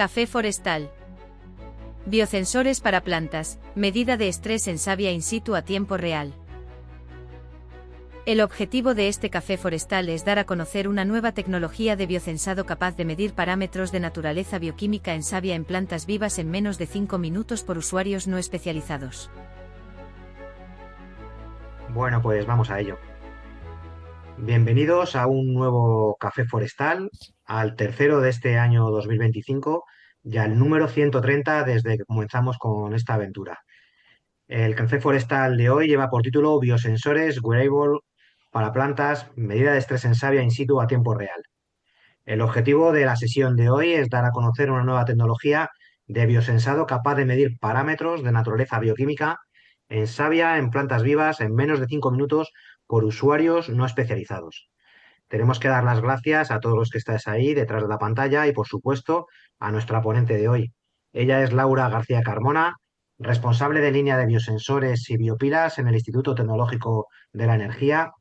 Café forestal. Biosensores para plantas, medida de estrés en savia in situ a tiempo real. El objetivo de este café forestal es dar a conocer una nueva tecnología de biocensado capaz de medir parámetros de naturaleza bioquímica en savia en plantas vivas en menos de 5 minutos por usuarios no especializados. Bueno, pues vamos a ello. Bienvenidos a un nuevo café forestal, al tercero de este año 2025 y al número 130 desde que comenzamos con esta aventura. El café forestal de hoy lleva por título Biosensores Wearable para plantas, medida de estrés en savia in situ a tiempo real. El objetivo de la sesión de hoy es dar a conocer una nueva tecnología de biosensado capaz de medir parámetros de naturaleza bioquímica en savia en plantas vivas en menos de 5 minutos por usuarios no especializados. Tenemos que dar las gracias a todos los que estáis ahí detrás de la pantalla y, por supuesto, a nuestra ponente de hoy. Ella es Laura García Carmona, responsable de línea de biosensores y biopilas en el Instituto Tecnológico de la Energía.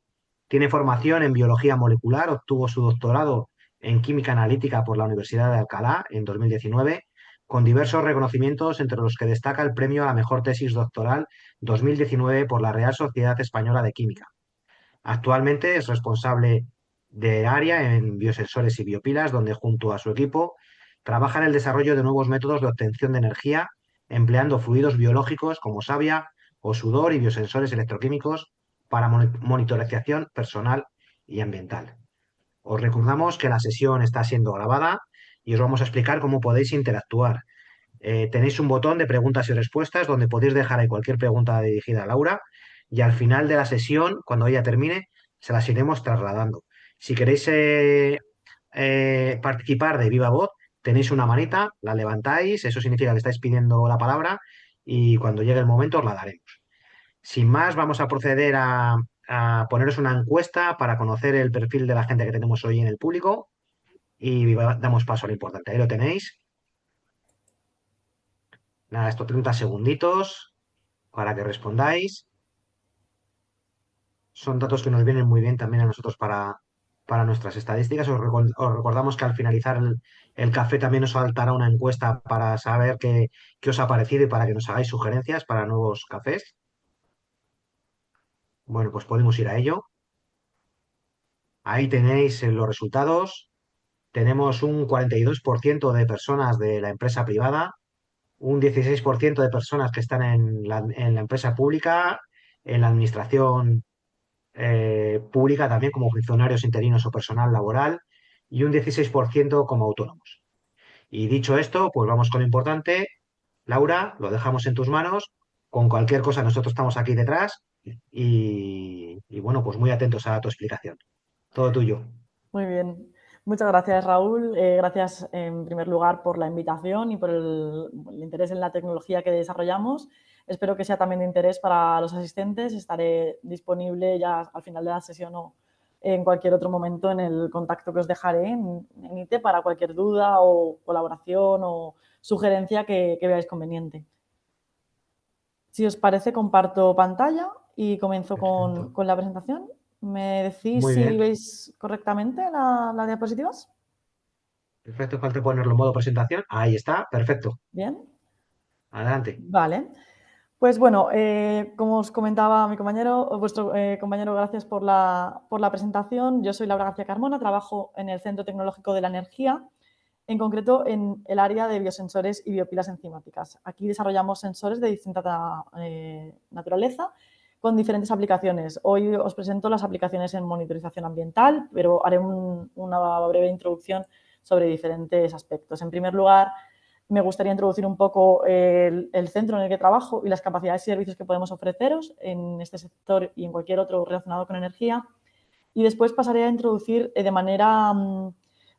Tiene formación en biología molecular, obtuvo su doctorado en química analítica por la Universidad de Alcalá en 2019, con diversos reconocimientos, entre los que destaca el premio a la mejor tesis doctoral 2019 por la Real Sociedad Española de Química. Actualmente es responsable de área en biosensores y biopilas, donde junto a su equipo trabaja en el desarrollo de nuevos métodos de obtención de energía, empleando fluidos biológicos como savia o sudor y biosensores electroquímicos para monitorización personal y ambiental. Os recordamos que la sesión está siendo grabada y os vamos a explicar cómo podéis interactuar. Tenéis un botón de preguntas y respuestas donde podéis dejar ahí cualquier pregunta dirigida a Laura y al final de la sesión, cuando ella termine, se las iremos trasladando. Si queréis participar de viva voz, tenéis una manita, la levantáis, eso significa que estáis pidiendo la palabra y cuando llegue el momento os la daremos. Sin más, vamos a proceder a poneros una encuesta para conocer el perfil de la gente que tenemos hoy en el público y damos paso a lo importante. Ahí lo tenéis. Nada, estos 30 segunditos para que respondáis. Son datos que nos vienen muy bien también a nosotros para nuestras estadísticas. Os recordamos que al finalizar el café también os saltará una encuesta para saber qué os ha parecido y para que nos hagáis sugerencias para nuevos cafés. Bueno, pues podemos ir a ello. Ahí tenéis los resultados. Tenemos un 42% de personas de la empresa privada, un 16% de personas que están en la empresa pública, en la administración pública también como funcionarios interinos o personal laboral y un 16% como autónomos. Y dicho esto, pues vamos con lo importante. Laura, lo dejamos en tus manos. Con cualquier cosa nosotros estamos aquí detrás y bueno, pues muy atentos a tu explicación. Todo tuyo. Muy bien. Muchas gracias, Raúl. Gracias, en primer lugar, por la invitación y por el interés en la tecnología que desarrollamos. Espero que sea también de interés para los asistentes. Estaré disponible ya al final de la sesión o en cualquier otro momento en el contacto que os dejaré en ITE para cualquier duda o colaboración o sugerencia que veáis conveniente. Si os parece, comparto pantalla y comienzo con la presentación. ¿Me decís Muy si bien. veis correctamente las diapositivas? Perfecto, falta ponerlo en modo presentación. Ahí está, perfecto. Bien. Adelante. Vale. Pues bueno, como os comentaba mi compañero, vuestro compañero, gracias por la presentación. Yo soy Laura García Carmona, trabajo en el Centro Tecnológico de la Energía, en concreto en el área de biosensores y biopilas enzimáticas. Aquí desarrollamos sensores de distinta naturaleza con diferentes aplicaciones. Hoy os presento las aplicaciones en monitorización ambiental, pero haré una breve introducción sobre diferentes aspectos. En primer lugar, me gustaría introducir un poco el centro en el que trabajo y las capacidades y servicios que podemos ofreceros en este sector y en cualquier otro relacionado con energía. Y después pasaré a introducir de manera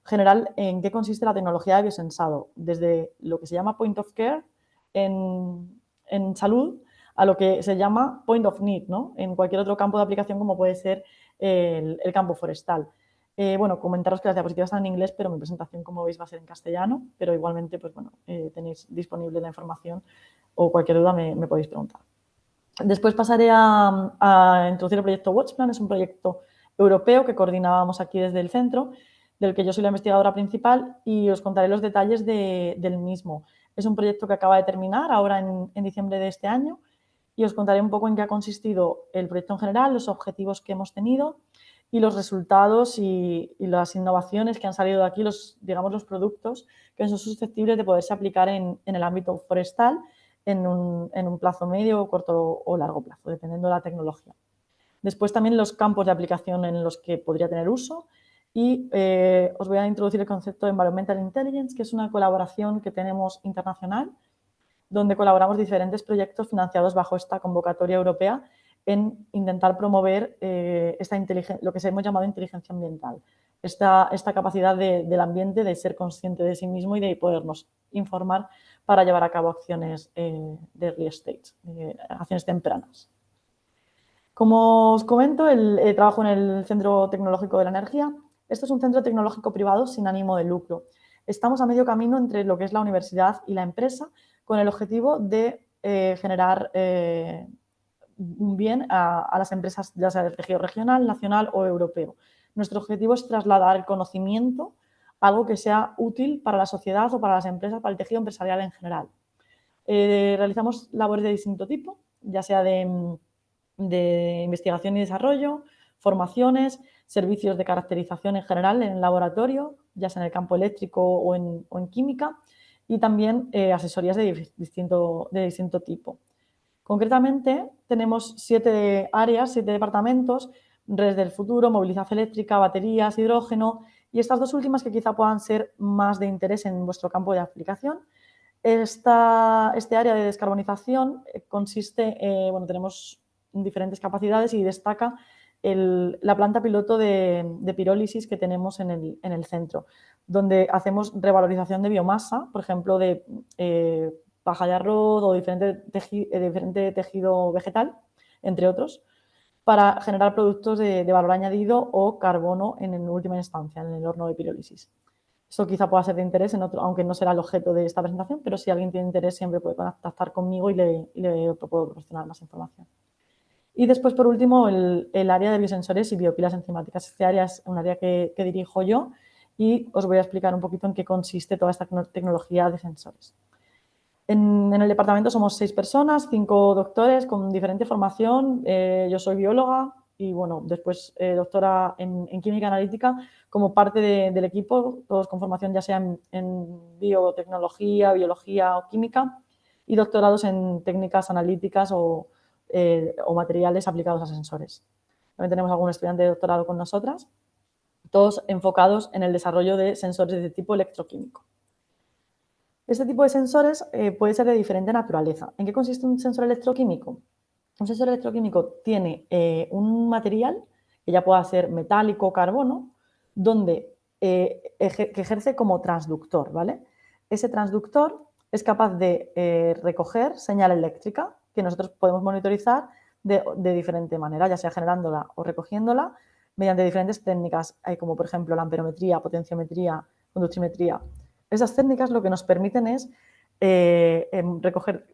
general en qué consiste la tecnología de biosensado, desde lo que se llama point of care en salud a lo que se llama point of need, ¿no? En cualquier otro campo de aplicación como puede ser el campo forestal. Bueno, comentaros que las diapositivas están en inglés, pero mi presentación, como veis, va a ser en castellano, pero igualmente, pues bueno, tenéis disponible la información o cualquier duda me podéis preguntar. Después pasaré a introducir el proyecto Watchplan. Es un proyecto europeo que coordinábamos aquí desde el centro del que yo soy la investigadora principal y os contaré los detalles del mismo. Es un proyecto que acaba de terminar ahora en diciembre de este año y os contaré un poco en qué ha consistido el proyecto en general, los objetivos que hemos tenido y los resultados y las innovaciones que han salido de aquí, digamos, los productos que son susceptibles de poderse aplicar en el ámbito forestal en un plazo medio, corto o largo plazo, dependiendo de la tecnología. Después también los campos de aplicación en los que podría tener uso y os voy a introducir el concepto de Environmental Intelligence, que es una colaboración que tenemos internacional, donde colaboramos diferentes proyectos financiados bajo esta convocatoria europea en intentar promover lo que hemos llamado inteligencia ambiental, esta capacidad del ambiente de ser consciente de sí mismo y de podernos informar para llevar a cabo acciones de early stage, acciones tempranas. Como os comento, trabajo en el Centro Tecnológico de la Energía. Esto es un centro tecnológico privado sin ánimo de lucro. Estamos a medio camino entre lo que es la universidad y la empresa, con el objetivo de generar un bien a las empresas, ya sea del tejido regional, nacional o europeo. Nuestro objetivo es trasladar el conocimiento a algo que sea útil para la sociedad o para las empresas, para el tejido empresarial en general. Realizamos labores de distinto tipo, ya sea de investigación y desarrollo, formaciones, servicios de caracterización en general en el laboratorio, ya sea en el campo eléctrico o en química, y también asesorías de distinto tipo. Concretamente, tenemos 7 áreas, 7 departamentos: redes del futuro, movilidad eléctrica, baterías, hidrógeno, y estas dos últimas que quizá puedan ser más de interés en vuestro campo de aplicación. Este área de descarbonización consiste, tenemos diferentes capacidades y destaca la planta piloto de pirólisis que tenemos en el centro, donde hacemos revalorización de biomasa, por ejemplo, de paja de arroz o diferente tejido vegetal, entre otros, para generar productos de valor añadido o carbono en última instancia, en el horno de pirólisis. Eso quizá pueda ser de interés en otro, aunque no será el objeto de esta presentación, pero si alguien tiene interés siempre puede contactar conmigo y le puedo proporcionar más información. Y después, por último, el área de biosensores y biopilas enzimáticas. Este área es un área que dirijo yo y os voy a explicar un poquito en qué consiste toda esta tecnología de sensores. En el departamento somos 6 personas, 5 doctores con diferente formación. Yo soy bióloga y, después doctora en química analítica como parte del equipo, todos con formación ya sea en biotecnología, biología o química, y doctorados en técnicas analíticas o materiales aplicados a sensores. También tenemos algún estudiante de doctorado con nosotras, todos enfocados en el desarrollo de sensores de tipo electroquímico. Este tipo de sensores puede ser de diferente naturaleza. ¿En qué consiste un sensor electroquímico? Un sensor electroquímico tiene un material que ya pueda ser metálico o carbono, donde que ejerce como transductor, ¿vale? Ese transductor es capaz de recoger señal eléctrica que nosotros podemos monitorizar de diferente manera, ya sea generándola o recogiéndola mediante diferentes técnicas, como por ejemplo la amperometría, potenciometría, conductimetría. Esas técnicas lo que nos permiten es recoger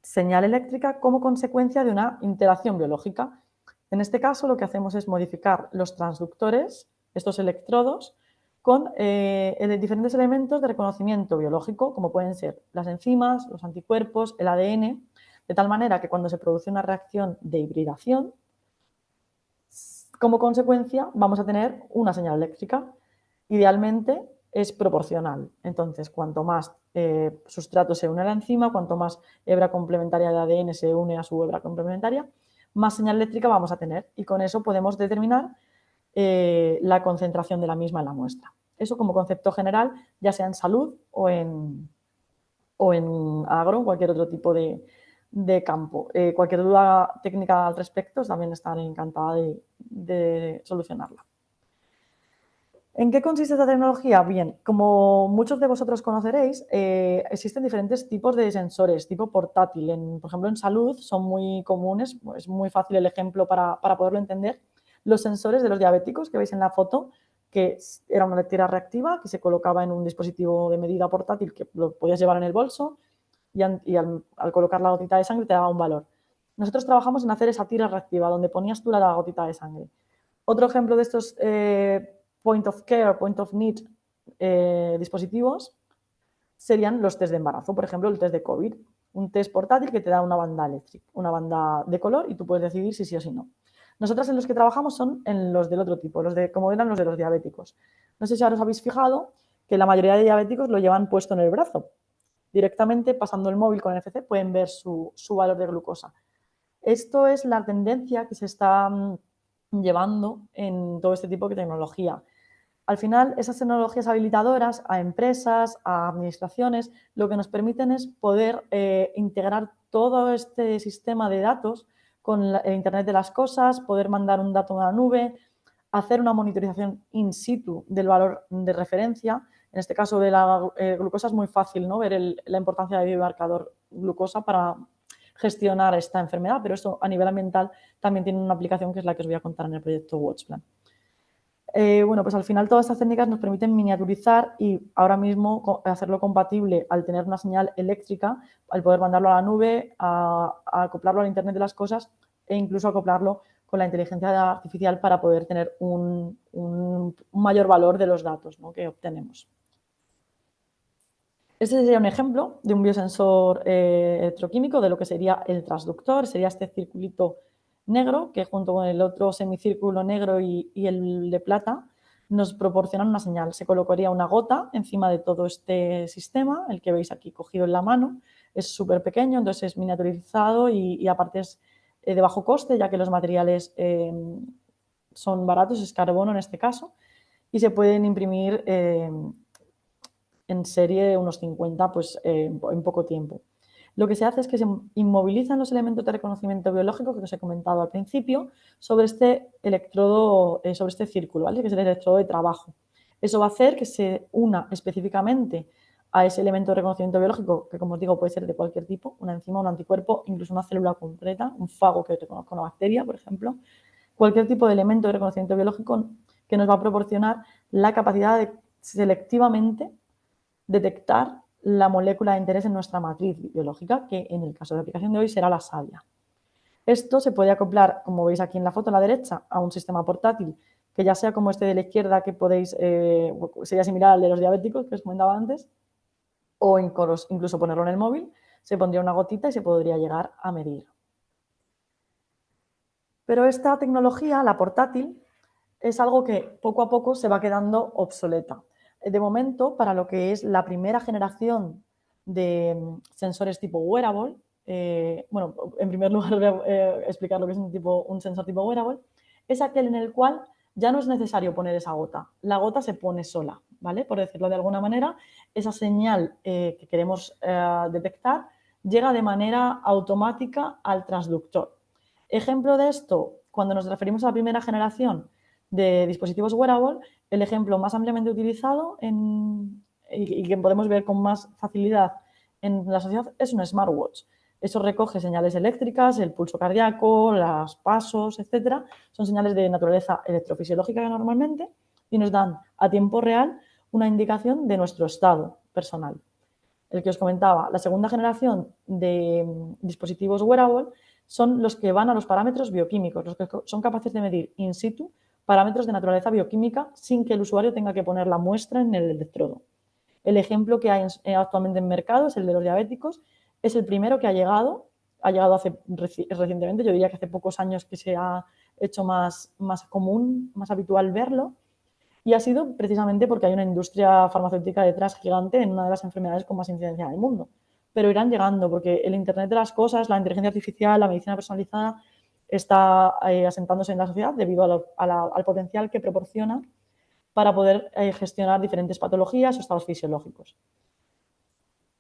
señal eléctrica como consecuencia de una interacción biológica. En este caso, lo que hacemos es modificar los transductores, estos electrodos, con diferentes elementos de reconocimiento biológico, como pueden ser las enzimas, los anticuerpos, el ADN, de tal manera que cuando se produce una reacción de hibridación, como consecuencia vamos a tener una señal eléctrica. Idealmente es proporcional. Entonces, cuanto más sustrato se une a la enzima, cuanto más hebra complementaria de ADN se une a su hebra complementaria, más señal eléctrica vamos a tener, y con eso podemos determinar la concentración de la misma en la muestra. Eso como concepto general, ya sea en salud o en agro, cualquier otro tipo de campo. Cualquier duda técnica al respecto, también estaré encantada de solucionarla. ¿En qué consiste esta tecnología? Bien, como muchos de vosotros conoceréis, existen diferentes tipos de sensores, tipo portátil. Por ejemplo, en salud son muy comunes, es muy fácil el ejemplo para poderlo entender. Los sensores de los diabéticos que veis en la foto, que era una lectera reactiva que se colocaba en un dispositivo de medida portátil que lo podías llevar en el bolso y al colocar la gotita de sangre te daba un valor. Nosotros trabajamos en hacer esa tira reactiva donde ponías tú la gotita de sangre. Otro ejemplo de estos point of care, point of need dispositivos serían los test de embarazo, por ejemplo, el test de COVID, un test portátil que te da una banda eléctrica, una banda de color y tú puedes decidir si sí o si no. Nosotras en los que trabajamos son en los del otro tipo, como eran los de los diabéticos. No sé si ahora os habéis fijado que la mayoría de diabéticos lo llevan puesto en el brazo. Directamente, pasando el móvil con NFC, pueden ver su valor de glucosa. Esto es la tendencia que se está llevando en todo este tipo de tecnología. Al final, esas tecnologías habilitadoras a empresas, a administraciones, lo que nos permiten es poder integrar todo este sistema de datos con el Internet de las cosas, poder mandar un dato a una nube, hacer una monitorización in situ del valor de referencia. En este caso de la glucosa es muy fácil, ¿no?, ver la importancia del biomarcador glucosa para gestionar esta enfermedad, pero esto a nivel ambiental también tiene una aplicación que es la que os voy a contar en el proyecto WatchPlan. Bueno, pues al final todas estas técnicas nos permiten miniaturizar y ahora mismo hacerlo compatible al tener una señal eléctrica, al poder mandarlo a la nube, a acoplarlo al Internet de las cosas e incluso acoplarlo con la inteligencia artificial para poder tener un mayor valor de los datos, ¿no?, que obtenemos. Este sería un ejemplo de un biosensor electroquímico de lo que sería el transductor, sería este circulito negro que junto con el otro semicírculo negro y el de plata nos proporcionan una señal. Se colocaría una gota encima de todo este sistema, el que veis aquí cogido en la mano. Es súper pequeño, entonces es miniaturizado y aparte es de bajo coste, ya que los materiales son baratos, es carbono en este caso, y se pueden imprimir en serie unos 50 pues, en poco tiempo. Lo que se hace es que se inmovilizan los elementos de reconocimiento biológico que os he comentado al principio sobre este electrodo, sobre este círculo, ¿vale?, que es el electrodo de trabajo. Eso va a hacer que se una específicamente a ese elemento de reconocimiento biológico, que como os digo puede ser de cualquier tipo, una enzima, un anticuerpo, incluso una célula concreta, un fago que reconozca una bacteria, por ejemplo, cualquier tipo de elemento de reconocimiento biológico que nos va a proporcionar la capacidad de selectivamente detectar la molécula de interés en nuestra matriz biológica, que en el caso de la aplicación de hoy será la savia. Esto se puede acoplar, como veis aquí en la foto a la derecha, a un sistema portátil que ya sea como este de la izquierda, que podéis, sería similar al de los diabéticos que os comentaba antes, o incluso ponerlo en el móvil, se pondría una gotita y se podría llegar a medir. Pero esta tecnología, la portátil, es algo que poco a poco se va quedando obsoleta. De momento, para lo que es la primera generación de sensores tipo wearable, bueno, en primer lugar voy a explicar lo que es un sensor tipo wearable, es aquel en el cual ya no es necesario poner esa gota. La gota se pone sola, ¿vale? Por decirlo de alguna manera, esa señal que queremos detectar llega de manera automática al transductor. Ejemplo de esto, cuando nos referimos a la primera generación de dispositivos wearable, el ejemplo más ampliamente utilizado y que podemos ver con más facilidad en la sociedad es un smartwatch. Eso recoge señales eléctricas, el pulso cardíaco, los pasos, etcétera. Son señales de naturaleza electrofisiológica normalmente y nos dan a tiempo real una indicación de nuestro estado personal. El que os comentaba, la segunda generación de dispositivos wearable son los que van a los parámetros bioquímicos, los que son capaces de medir in situ parámetros de naturaleza bioquímica sin que el usuario tenga que poner la muestra en el electrodo. El ejemplo que hay actualmente en mercado es el de los diabéticos. Es el primero que ha llegado recientemente, yo diría que hace pocos años que se ha hecho más común, más habitual verlo, y ha sido precisamente porque hay una industria farmacéutica detrás gigante en una de las enfermedades con más incidencia del mundo. Pero irán llegando porque el Internet de las cosas, la inteligencia artificial, la medicina personalizada está asentándose en la sociedad debido al potencial que proporciona para poder gestionar diferentes patologías o estados fisiológicos.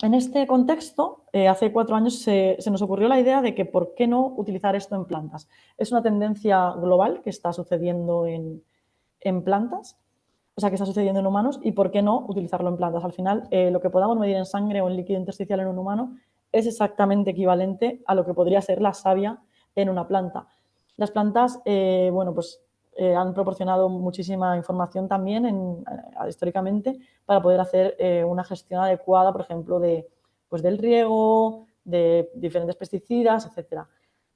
En este contexto, hace 4 años se nos ocurrió la idea de que por qué no utilizar esto en plantas. Es una tendencia global que está sucediendo en plantas, o sea, que está sucediendo en humanos, y por qué no utilizarlo en plantas. Al final, lo que podamos medir en sangre o en líquido intersticial en un humano es exactamente equivalente a lo que podría ser la savia en una planta. Las plantas, bueno, pues han proporcionado muchísima información también históricamente para poder hacer una gestión adecuada, por ejemplo, pues del riego, de diferentes pesticidas, etcétera.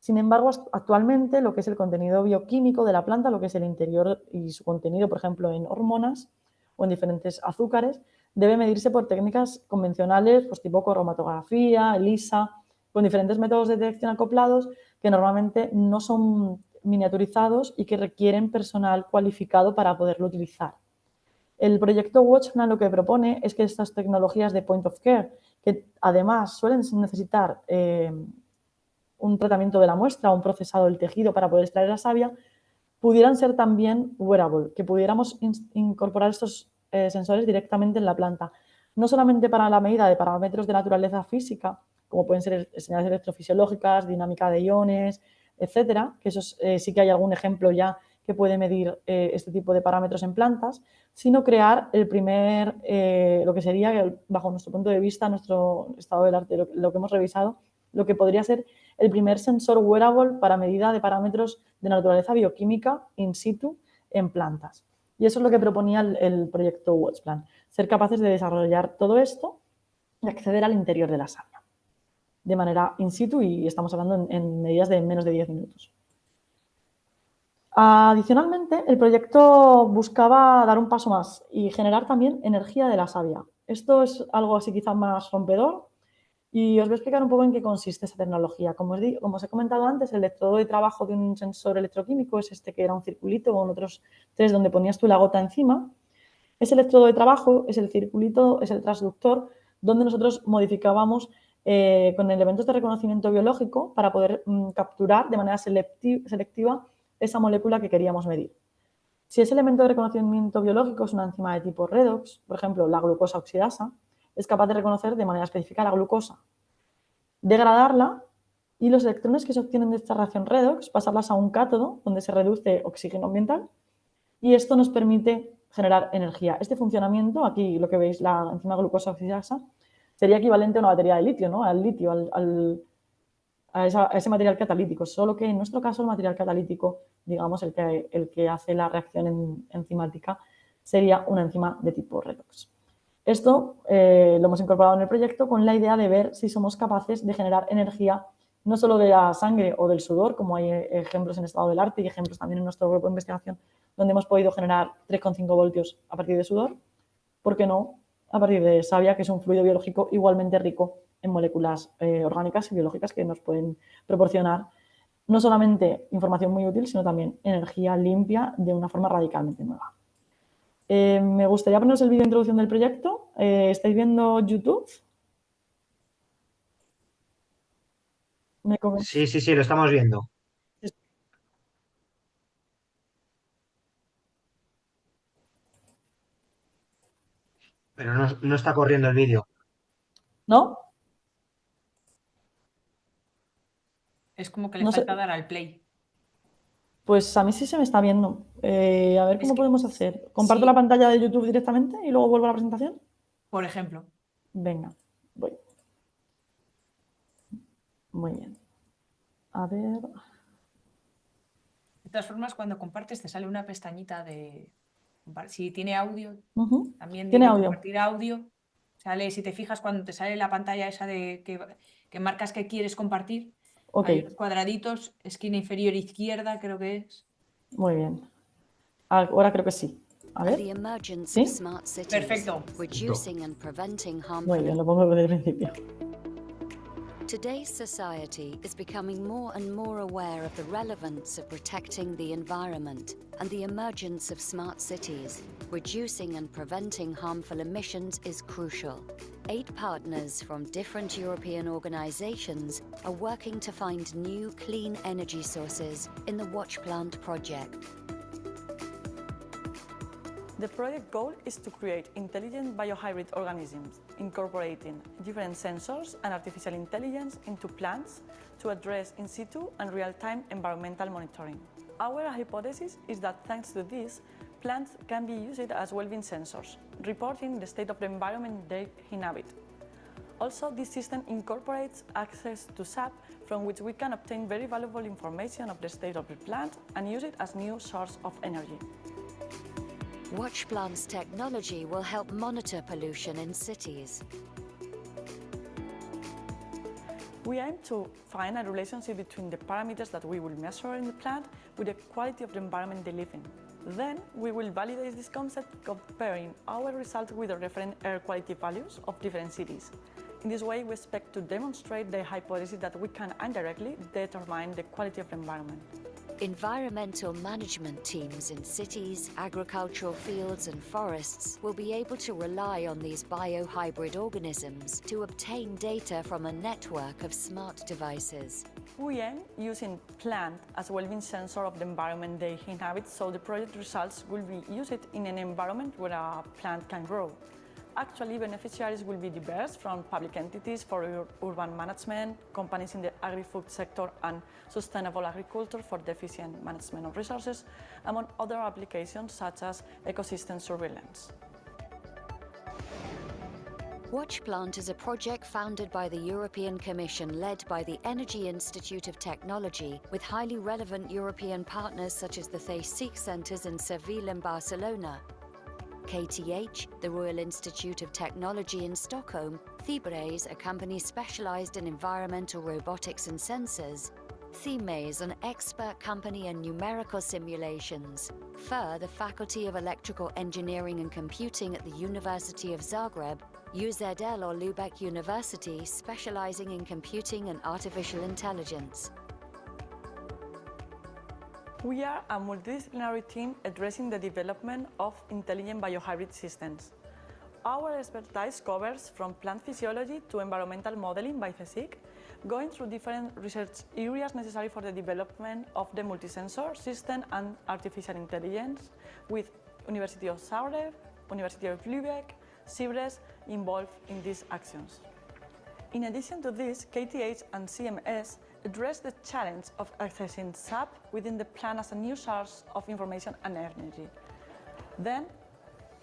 Sin embargo, actualmente lo que es el contenido bioquímico de la planta, lo que es el interior y su contenido, por ejemplo, en hormonas o en diferentes azúcares, debe medirse por técnicas convencionales, pues tipo cromatografía, ELISA, con diferentes métodos de detección acoplados que normalmente no son miniaturizados y que requieren personal cualificado para poderlo utilizar. El proyecto Watchplan lo que propone es que estas tecnologías de point of care, que además suelen necesitar un tratamiento de la muestra o un procesado del tejido para poder extraer la savia, pudieran ser también wearable, que pudiéramos incorporar estos sensores directamente en la planta, no solamente para la medida de parámetros de naturaleza física, como pueden ser señales electrofisiológicas, dinámica de iones, etcétera, que eso sí que hay algún ejemplo ya que puede medir este tipo de parámetros en plantas, sino crear el primer, lo que sería, bajo nuestro punto de vista, nuestro estado del arte, lo que hemos revisado, lo que podría ser el primer sensor wearable para medida de parámetros de naturaleza bioquímica in situ en plantas. Y eso es lo que proponía el proyecto Watchplan, ser capaces de desarrollar todo esto y acceder al interior de la savia de manera in situ, y estamos hablando en medidas de menos de 10 minutos. Adicionalmente, el proyecto buscaba dar un paso más y generar también energía de la savia. Esto es algo así quizá más rompedor, y os voy a explicar un poco en qué consiste esa tecnología. Como os he comentado antes, el electrodo de trabajo de un sensor electroquímico es este, que era un circulito con otros tres donde ponías tú la gota encima. Ese electrodo de trabajo es el circulito, es el transductor, donde nosotros modificábamos con elementos de reconocimiento biológico para poder capturar de manera selectiva esa molécula que queríamos medir. Si ese elemento de reconocimiento biológico es una enzima de tipo redox, por ejemplo, la glucosa oxidasa, es capaz de reconocer de manera específica la glucosa, degradarla y los electrones que se obtienen de esta reacción redox pasarlas a un cátodo donde se reduce oxígeno ambiental, y esto nos permite generar energía. Este funcionamiento, aquí lo que veis, la enzima glucosa oxidasa, sería equivalente a una batería de litio, ¿no? Al litio, a ese material catalítico, solo que en nuestro caso el material catalítico, digamos, el que hace la reacción enzimática, sería una enzima de tipo redox. Esto lo hemos incorporado en el proyecto con la idea de ver si somos capaces de generar energía no solo de la sangre o del sudor, como hay ejemplos en estado del arte y ejemplos también en nuestro grupo de investigación, donde hemos podido generar 3,5 voltios a partir de sudor, ¿por qué no a partir de savia, que es un fluido biológico igualmente rico en moléculas orgánicas y biológicas que nos pueden proporcionar no solamente información muy útil, sino también energía limpia de una forma radicalmente nueva? Me gustaría poneros el vídeo de introducción del proyecto. ¿Estáis viendo YouTube? Sí, lo estamos viendo. Pero no está corriendo el vídeo. ¿No? Es como que le No sé. falta dar al play. Pues a mí sí se me está viendo. A ver cómo podemos hacer. ¿Comparto la pantalla de YouTube directamente y luego vuelvo a la presentación? Por ejemplo. Venga, voy. Muy bien. A ver. De todas formas, cuando compartes te sale una pestañita de... Si tiene audio, también tiene dile audio. compartir audio. Sale, si te fijas, cuando te sale la pantalla esa de que marcas que quieres compartir, hay unos cuadraditos, esquina inferior izquierda, creo que es. Muy bien. Ahora creo que sí. A ver. ¿Sí? Perfecto. Muy bien, lo pongo desde el principio. Today's society is becoming more and more aware of the relevance of protecting the environment and the emergence of smart cities. Reducing and preventing harmful emissions is crucial. 8 partners from different European organizations are working to find new clean energy sources in the Watchplant project. The project goal is to create intelligent biohybrid organisms, incorporating different sensors and artificial intelligence into plants to address in situ and real-time environmental monitoring. Our hypothesis is that thanks to this, plants can be used as well-being sensors, reporting the state of the environment they inhabit. Also, this system incorporates access to SAP, from which we can obtain very valuable information of the state of the plant and use it as new source of energy. Watchplant's technology will help monitor pollution in cities. We aim to find a relationship between the parameters that we will measure in the plant with the quality of the environment they live in. Then we will validate this concept comparing our results with the referent air quality values of different cities. In this way, we expect to demonstrate the hypothesis that we can indirectly determine the quality of the environment. Environmental management teams in cities, agricultural fields and forests will be able to rely on these biohybrid organisms to obtain data from a network of smart devices. We aim using plant as a well-being sensor of the environment they inhabit, so the project results will be used in an environment where a plant can grow. Actually, beneficiaries will be diverse, from public entities for urban management, companies in the agri-food sector and sustainable agriculture for the efficient management of resources, among other applications such as ecosystem surveillance. WatchPlant is a project founded by the European Commission led by the Energy Institute of Technology with highly relevant European partners such as the CSIC centres in Seville and Barcelona, KTH, the Royal Institute of Technology in Stockholm, Fibres, a company specialised in environmental robotics and sensors, Thimes, an expert company in numerical simulations, FUR, the Faculty of Electrical Engineering and Computing at the University of Zagreb, UZL or Lübeck University, specialising in computing and artificial intelligence. We are a multidisciplinary team addressing the development of intelligent biohybrid systems. Our expertise covers from plant physiology to environmental modeling by CSIC, going through different research areas necessary for the development of the multisensor system and artificial intelligence, with University of Zagreb, University of Lübeck, Fibres involved in these actions. In addition to this, KTH and CMS address the challenge of accessing SAP within the plant as a new source of information and energy. Then,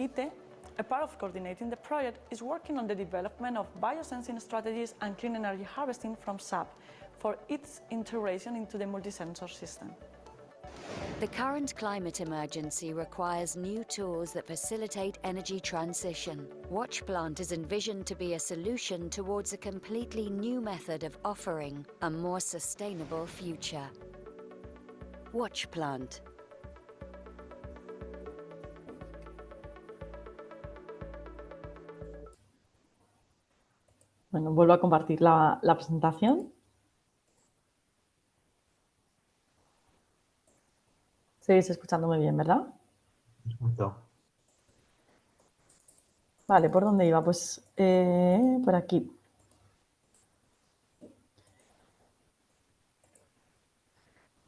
ITE, a part of coordinating the project, is working on the development of biosensing strategies and clean energy harvesting from SAP for its integration into the multisensor system. The current climate emergency requires new tools that facilitate energy transition. WatchPlant is envisioned to be a solution towards a completely new method of offering a more sustainable future. WatchPlant. Bueno, vuelvo a compartir la presentación. Seguís escuchándome bien, ¿verdad? Perfecto. Vale, ¿por dónde iba? Pues por aquí.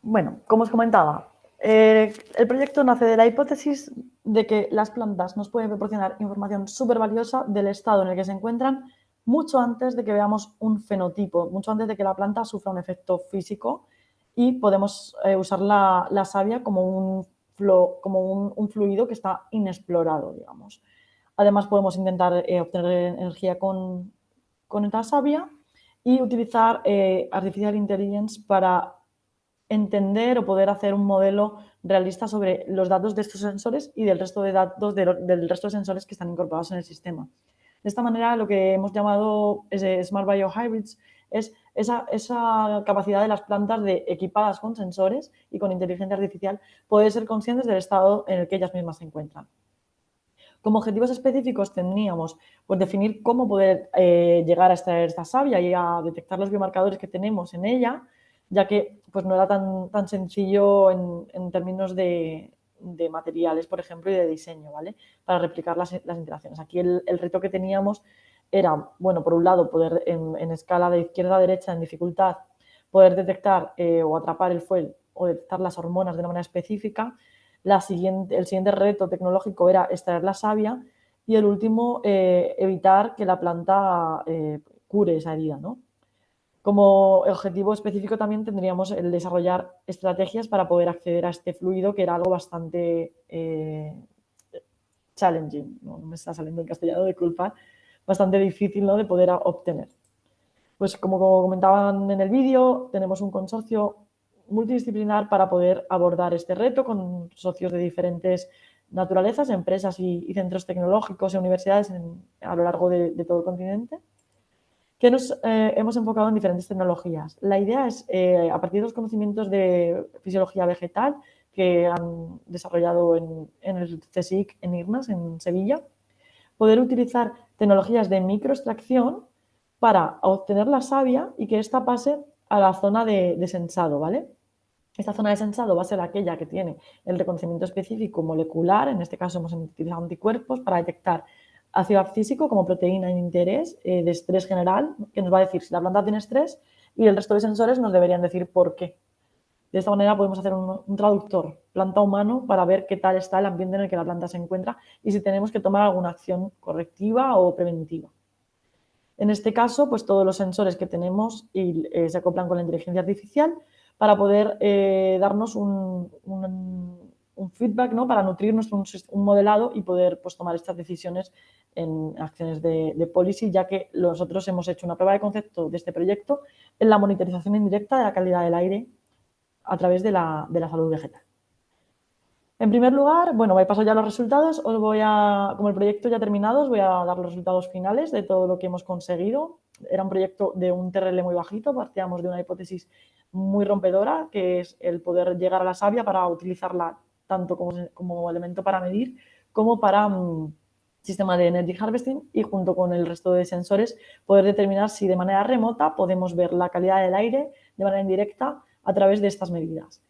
Bueno, como os comentaba, el proyecto nace de la hipótesis de que las plantas nos pueden proporcionar información súper valiosa del estado en el que se encuentran mucho antes de que veamos un fenotipo, mucho antes de que la planta sufra un efecto físico, y podemos usar la savia como un fluido que está inexplorado, digamos. Además, podemos intentar obtener energía con esta savia y utilizar Artificial Intelligence para entender o poder hacer un modelo realista sobre los datos de estos sensores y del resto de datos del resto de sensores que están incorporados en el sistema. De esta manera, lo que hemos llamado Smart Biohybrids es esa capacidad de las plantas equipadas con sensores y con inteligencia artificial poder ser conscientes del estado en el que ellas mismas se encuentran. Como objetivos específicos tendríamos pues, definir cómo poder llegar a extraer esta savia y a detectar los biomarcadores que tenemos en ella, ya que pues, no era tan sencillo en términos de materiales, por ejemplo, y de diseño, ¿vale? Para replicar las interacciones. Aquí el reto que teníamos era, bueno, por un lado, poder en escala de izquierda a derecha, en dificultad, poder detectar o atrapar el fuel o detectar las hormonas de una manera específica. El siguiente reto tecnológico era extraer la savia y el último, evitar que la planta cure esa herida, ¿no? Como objetivo específico también tendríamos el desarrollar estrategias para poder acceder a este fluido, que era algo bastante challenging, no me está saliendo en castellano, disculpad, bastante difícil, ¿no?, de poder obtener. Pues como comentaban en el vídeo, tenemos un consorcio multidisciplinar para poder abordar este reto con socios de diferentes naturalezas, empresas y centros tecnológicos y universidades a lo largo de todo el continente. que nos hemos enfocado en diferentes tecnologías. La idea es, a partir de los conocimientos de fisiología vegetal que han desarrollado en el CSIC, en IRNAS, en Sevilla, poder utilizar tecnologías de microextracción para obtener la savia y que ésta pase a la zona de sensado, ¿vale? Esta zona de sensado va a ser aquella que tiene el reconocimiento específico molecular, en este caso hemos utilizado anticuerpos para detectar ácido abscísico como proteína de interés de estrés general, que nos va a decir si la planta tiene estrés, y el resto de sensores nos deberían decir por qué. De esta manera podemos hacer un traductor planta-humano para ver qué tal está el ambiente en el que la planta se encuentra y si tenemos que tomar alguna acción correctiva o preventiva. En este caso, pues todos los sensores que tenemos se acoplan con la inteligencia artificial para poder darnos un feedback, ¿no? Para nutrirnos un modelado y poder pues, tomar estas decisiones en acciones de policy, ya que nosotros hemos hecho una prueba de concepto de este proyecto en la monitorización indirecta de la calidad del aire a través de la salud vegetal. En primer lugar, bueno, me paso ya a los resultados. Como el proyecto ya ha terminado, os voy a dar los resultados finales de todo lo que hemos conseguido. Era un proyecto de un TRL muy bajito, partíamos de una hipótesis muy rompedora, que es el poder llegar a la savia para utilizarla tanto como elemento para medir, como para sistema de energy harvesting y junto con el resto de sensores poder determinar si de manera remota podemos ver la calidad del aire de manera indirecta a través de estas medidas.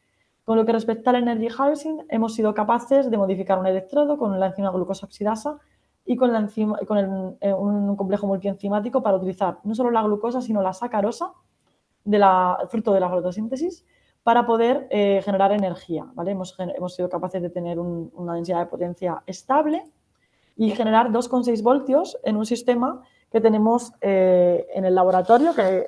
Con lo que respecta al energy harvesting, hemos sido capaces de modificar un electrodo con la enzima glucosa oxidasa y con un complejo multienzimático para utilizar no solo la glucosa, sino la sacarosa, fruto de la fotosíntesis, para poder generar energía, ¿vale? Hemos sido capaces de tener una densidad de potencia estable y generar 2,6 voltios en un sistema que tenemos en el laboratorio, que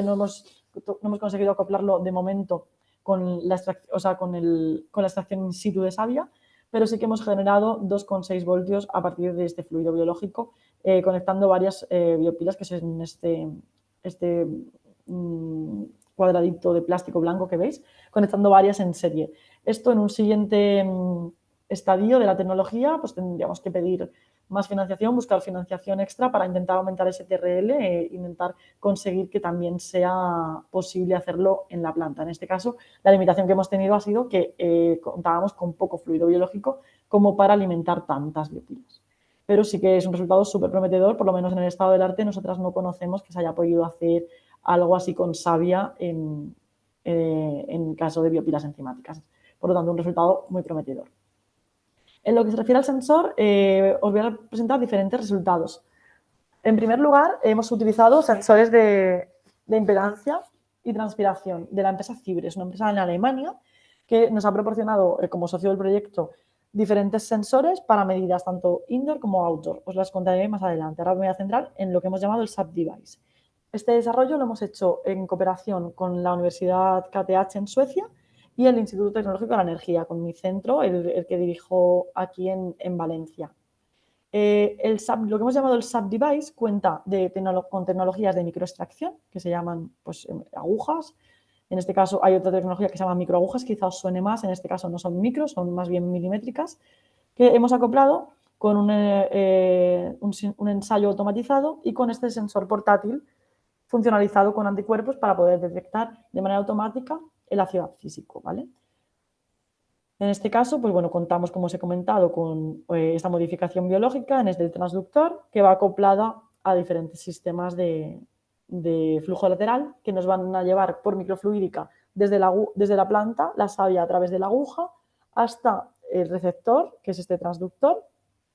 no hemos conseguido acoplarlo de momento con la extracción in situ de savia, pero sí que hemos generado 2,6 voltios a partir de este fluido biológico, conectando varias biopilas, que son este cuadradito de plástico blanco que veis, conectando varias en serie. Esto en un siguiente estadio de la tecnología, pues tendríamos que pedir más financiación, buscar financiación extra para intentar aumentar ese TRL e intentar conseguir que también sea posible hacerlo en la planta. En este caso, la limitación que hemos tenido ha sido que contábamos con poco fluido biológico como para alimentar tantas biopilas. Pero sí que es un resultado súper prometedor, por lo menos en el estado del arte nosotras no conocemos que se haya podido hacer algo así con savia en caso de biopilas enzimáticas. Por lo tanto, un resultado muy prometedor. En lo que se refiere al sensor, os voy a presentar diferentes resultados. En primer lugar, hemos utilizado sensores de impedancia y transpiración de la empresa Fibres, una empresa en Alemania que nos ha proporcionado, como socio del proyecto, diferentes sensores para medidas tanto indoor como outdoor. Os las contaré más adelante. Ahora me voy a centrar en lo que hemos llamado el SAP-Device. Este desarrollo lo hemos hecho en cooperación con la Universidad KTH en Suecia y el Instituto Tecnológico de la Energía, con mi centro, el que dirijo aquí en Valencia. Lo que hemos llamado el SAP-Device cuenta con tecnologías de microextracción, que se llaman pues, agujas. En este caso hay otra tecnología que se llama microagujas, quizá os suene más, en este caso no son micros, son más bien milimétricas, que hemos acoplado con un ensayo automatizado y con este sensor portátil funcionalizado con anticuerpos para poder detectar de manera automática el ácido abscísico, ¿vale? En este caso, pues bueno, contamos, como os he comentado, con esta modificación biológica en este transductor que va acoplada a diferentes sistemas de flujo lateral que nos van a llevar por microfluídica desde la planta, la savia a través de la aguja, hasta el receptor, que es este transductor,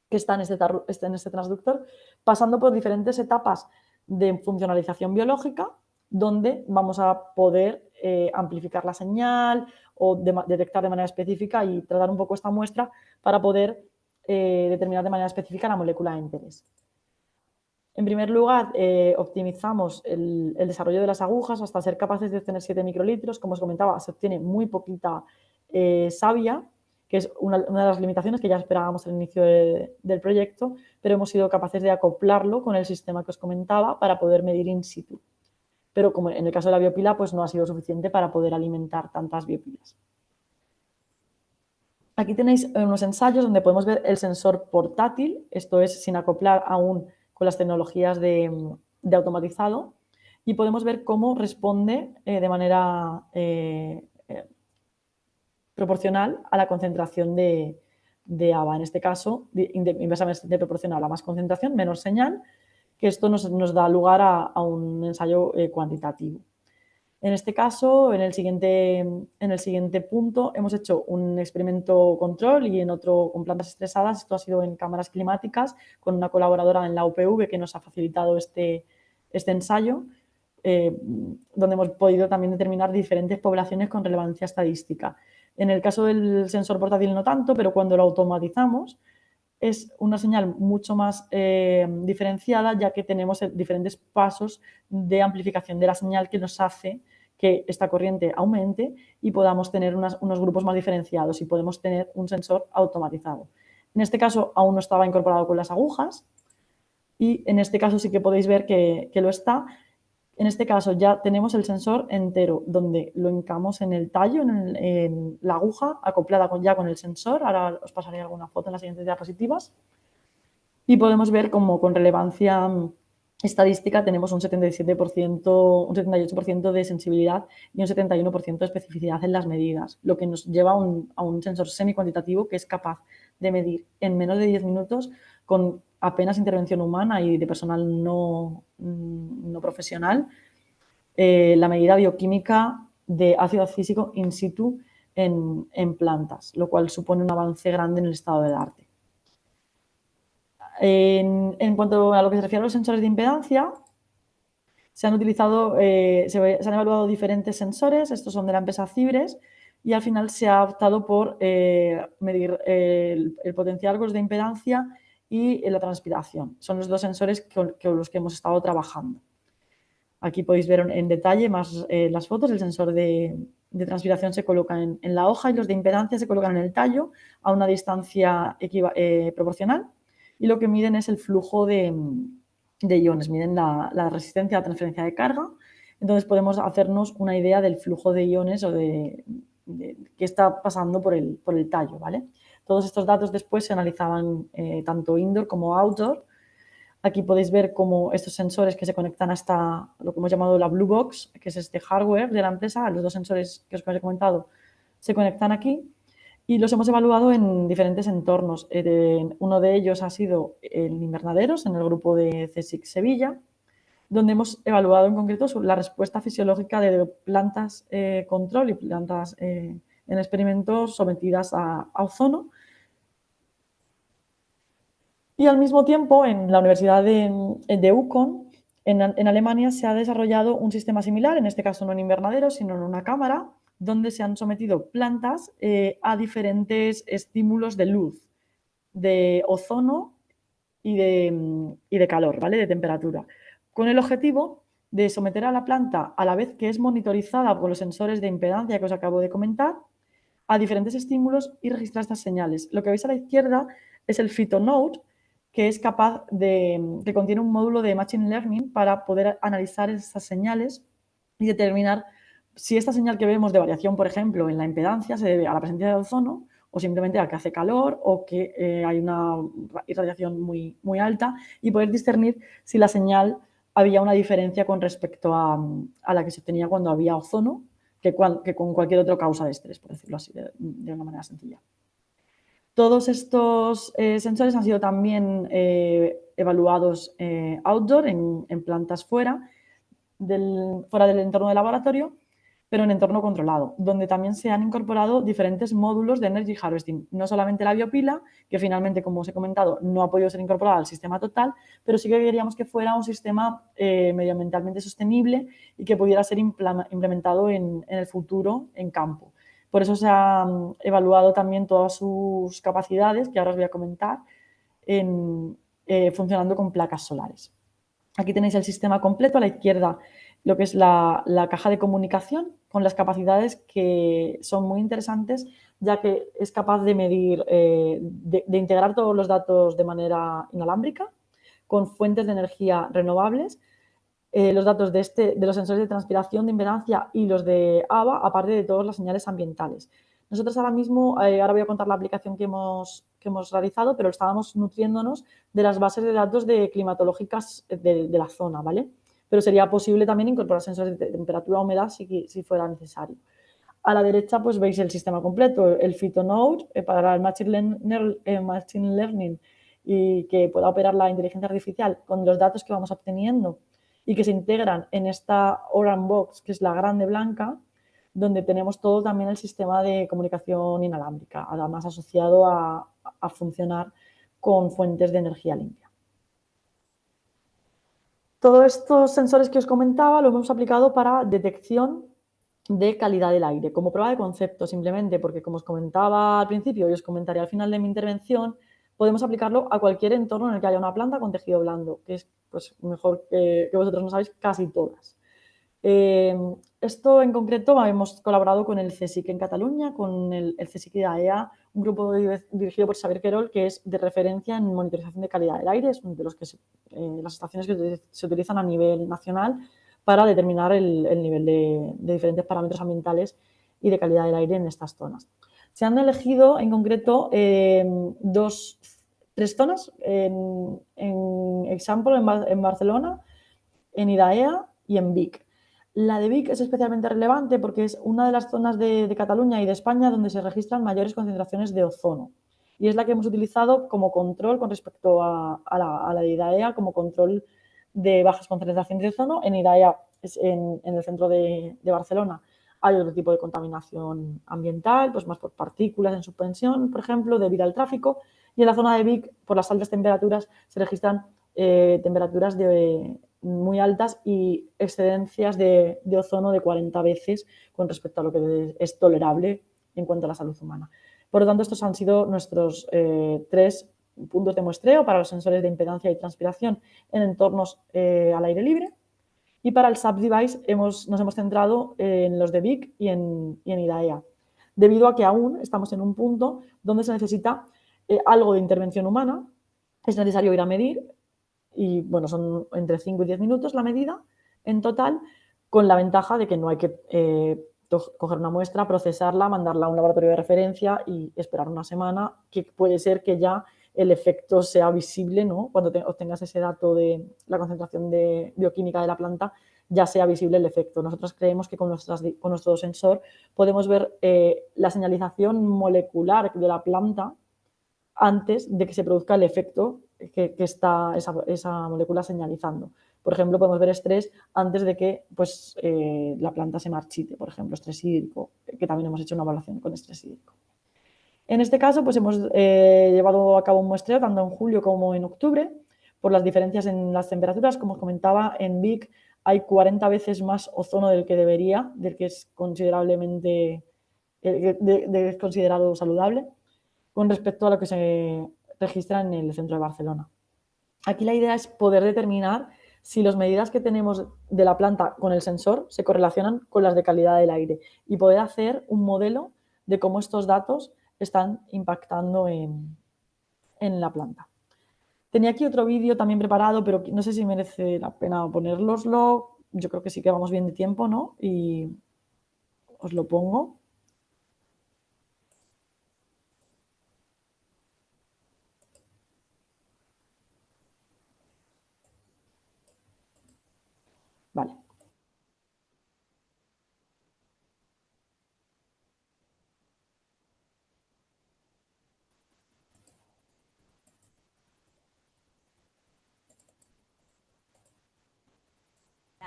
que está en este transductor, pasando por diferentes etapas de funcionalización biológica, donde vamos a poder amplificar la señal o detectar de manera específica y tratar un poco esta muestra para poder determinar de manera específica la molécula de interés. En primer lugar, optimizamos el desarrollo de las agujas hasta ser capaces de obtener 7 microlitros. Como os comentaba, se obtiene muy poquita savia, que es una de las limitaciones que ya esperábamos al inicio del proyecto, pero hemos sido capaces de acoplarlo con el sistema que os comentaba para poder medir in situ. Pero como en el caso de la biopila, pues no ha sido suficiente para poder alimentar tantas biopilas. Aquí tenéis unos ensayos donde podemos ver el sensor portátil, esto es sin acoplar aún con las tecnologías de de automatizado y podemos ver cómo responde de manera proporcional a la concentración de ABA. En este caso, inversamente proporcional a más concentración, menos señal, que esto nos da lugar a un ensayo cuantitativo. En este caso, en el siguiente punto, hemos hecho un experimento control y en otro con plantas estresadas. Esto ha sido en cámaras climáticas con una colaboradora en la UPV que nos ha facilitado este ensayo, donde hemos podido también determinar diferentes poblaciones con relevancia estadística. En el caso del sensor portátil no tanto, pero cuando lo automatizamos es una señal mucho más diferenciada, ya que tenemos diferentes pasos de amplificación de la señal que nos hace que esta corriente aumente y podamos tener unos grupos más diferenciados y podemos tener un sensor automatizado. En este caso aún no estaba incorporado con las agujas y en este caso sí que podéis ver que lo está. En este caso ya tenemos el sensor entero, donde lo hincamos en el tallo, en la aguja, acoplada ya con el sensor. Ahora os pasaré alguna foto en las siguientes diapositivas. Y podemos ver cómo con relevancia estadística tenemos un 77%, un 78% de sensibilidad y un 71% de especificidad en las medidas, lo que nos lleva a un sensor semi-cuantitativo que es capaz de medir en menos de 10 minutos con apenas intervención humana y de personal no profesional, la medida bioquímica de ácido físico in situ en plantas, lo cual supone un avance grande en el estado del arte. En cuanto a lo que se refiere a los sensores de impedancia, se han evaluado diferentes sensores. Estos son de la empresa Cibres y al final se ha optado por medir el potencial de impedancia y la transpiración. Son los dos sensores con los que hemos estado trabajando. Aquí podéis ver en detalle más las fotos. El sensor de transpiración se coloca en la hoja y los de impedancia se colocan en el tallo a una distancia proporcional y lo que miden es el flujo de iones, miden la resistencia a la transferencia de carga. Entonces podemos hacernos una idea del flujo de iones o de qué está pasando por el tallo, ¿vale? Todos estos datos después se analizaban tanto indoor como outdoor. Aquí podéis ver cómo estos sensores que se conectan hasta lo que hemos llamado la Blue Box, que es este hardware de la empresa, los dos sensores que os he comentado se conectan aquí y los hemos evaluado en diferentes entornos. Uno de ellos ha sido en invernaderos, en el grupo de CSIC Sevilla, donde hemos evaluado en concreto la respuesta fisiológica de plantas control y plantas en experimentos sometidas a ozono. Y al mismo tiempo, en la Universidad de Ucon, en Alemania, se ha desarrollado un sistema similar, en este caso no en invernaderos, sino en una cámara, donde se han sometido plantas a diferentes estímulos de luz, de ozono y de calor, ¿vale? De temperatura, con el objetivo de someter a la planta, a la vez que es monitorizada por los sensores de impedancia que os acabo de comentar, a diferentes estímulos y registrar estas señales. Lo que veis a la izquierda es el PhytoNode, que es capaz que contiene un módulo de Machine Learning para poder analizar estas señales y determinar si esta señal que vemos de variación, por ejemplo, en la impedancia se debe a la presencia de ozono o simplemente a que hace calor o que hay una irradiación muy, muy alta y poder discernir si la señal había una diferencia con respecto a la que se obtenía cuando había ozono que con cualquier otra causa de estrés, por decirlo así, de una manera sencilla. Todos estos sensores han sido también evaluados outdoor, en plantas fuera del entorno de laboratorio, pero en entorno controlado, donde también se han incorporado diferentes módulos de Energy Harvesting. No solamente la biopila, que finalmente, como os he comentado, no ha podido ser incorporada al sistema total, pero sí que queríamos que fuera un sistema medioambientalmente sostenible y que pudiera ser implementado en el futuro en campo. Por eso se han evaluado también todas sus capacidades, que ahora os voy a comentar, funcionando con placas solares. Aquí tenéis el sistema completo, a la izquierda lo que es la caja de comunicación, con las capacidades que son muy interesantes, ya que es capaz de medir, de integrar todos los datos de manera inalámbrica, con fuentes de energía renovables, los datos de los sensores de transpiración, de impedancia y los de ABA, aparte de todas las señales ambientales. Nosotros ahora mismo, ahora voy a contar la aplicación que hemos realizado, pero estábamos nutriéndonos de las bases de datos climatológicas de la zona, ¿vale? Pero sería posible también incorporar sensores de temperatura, humedad si fuera necesario. A la derecha pues veis el sistema completo, el Phytonode para el Machine Learning y que pueda operar la inteligencia artificial con los datos que vamos obteniendo y que se integran en esta Oran Box, que es la grande blanca, donde tenemos todo también el sistema de comunicación inalámbrica, además asociado a funcionar con fuentes de energía limpia. Todos estos sensores que os comentaba lo hemos aplicado para detección de calidad del aire, como prueba de concepto simplemente, porque como os comentaba al principio y os comentaré al final de mi intervención, podemos aplicarlo a cualquier entorno en el que haya una planta con tejido blando, que es pues, mejor que vosotros no sabéis casi todas. Esto en concreto hemos colaborado con el CSIC en Cataluña, con el CSIC de AEA, un grupo dirigido por Xavier Querol, que es de referencia en monitorización de calidad del aire, es uno de los que las estaciones que se utilizan a nivel nacional para determinar el nivel de diferentes parámetros ambientales y de calidad del aire en estas zonas. Se han elegido en concreto tres zonas, en Example en Barcelona, en Idaea y en Vic. La de Vic es especialmente relevante porque es una de las zonas de Cataluña y de España donde se registran mayores concentraciones de ozono y es la que hemos utilizado como control con respecto a la de Idaea, como control de bajas concentraciones de ozono. En Idaea, en el centro de Barcelona, hay otro tipo de contaminación ambiental, pues más por partículas en suspensión, por ejemplo, debido al tráfico, y en la zona de Vic, por las altas temperaturas, se registran temperaturas muy altas y excedencias de ozono de 40 veces con respecto a lo que es tolerable en cuanto a la salud humana. Por lo tanto, estos han sido nuestros 3 puntos de muestreo para los sensores de impedancia y transpiración en entornos al aire libre. Y para el SAP-Device nos hemos centrado en los de Vic y en Idaea, debido a que aún estamos en un punto donde se necesita algo de intervención humana, es necesario ir a medir y bueno, son entre 5 y 10 minutos la medida en total, con la ventaja de que no hay que coger una muestra, procesarla, mandarla a un laboratorio de referencia y esperar una semana, que puede ser que ya el efecto sea visible, ¿no? Cuando obtengas ese dato de la concentración de bioquímica de la planta, ya sea visible el efecto. Nosotros creemos que con nuestro sensor podemos ver la señalización molecular de la planta antes de que se produzca el efecto que está esa molécula señalizando. Por ejemplo, podemos ver estrés antes de que pues, la planta se marchite, por ejemplo, estrés hídrico, que también hemos hecho una evaluación con estrés hídrico. En este caso, pues hemos llevado a cabo un muestreo tanto en julio como en octubre, por las diferencias en las temperaturas. Como os comentaba, en Vic hay 40 veces más ozono del que debería, del que es considerablemente es considerado saludable, con respecto a lo que se registra en el centro de Barcelona. Aquí la idea es poder determinar si las medidas que tenemos de la planta con el sensor se correlacionan con las de calidad del aire y poder hacer un modelo de cómo estos datos están impactando en la planta. Tenía aquí otro vídeo también preparado, pero no sé si merece la pena ponéroslo. Yo creo que sí que vamos bien de tiempo, ¿no? Y os lo pongo. Vale.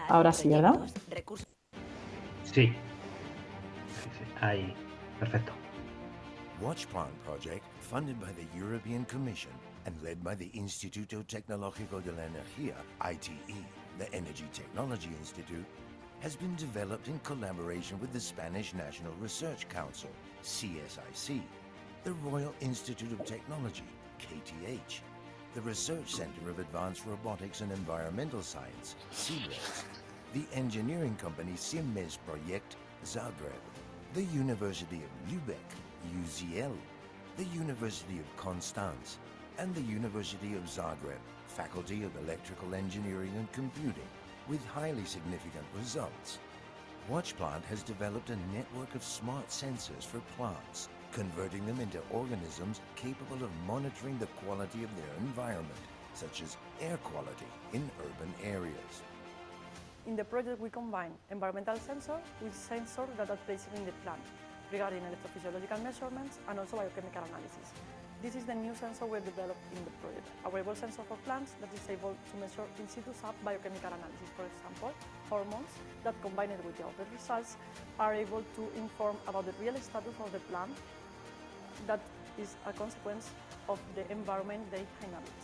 Ahora sí, ¿verdad? Sí. Ahí. Perfecto. WatchPlant project, funded by the European Commission and led by the Instituto Tecnológico de la Energía, ITE, the Energy Technology Institute, has been developed in collaboration with the Spanish National Research Council, CSIC, the Royal Institute of Technology, KTH, the Research Center of Advanced Robotics and Environmental Science, CRES, the engineering company Siemens Project, Zagreb, the University of Lübeck, UCL, the University of Constance, and the University of Zagreb, Faculty of Electrical Engineering and Computing, with highly significant results. WatchPlant has developed a network of smart sensors for plants, converting them into organisms capable of monitoring the quality of their environment, such as air quality in urban areas. In the project, we combine environmental sensors with sensors that are placed in the plant regarding electrophysiological measurements and also biochemical analysis. This is the new sensor we developed in the project, a wearable sensor for plants that is able to measure in situ sub biochemical analysis, for example, hormones that combined with the other results are able to inform about the real status of the plant that is a consequence of the environment they inhabit.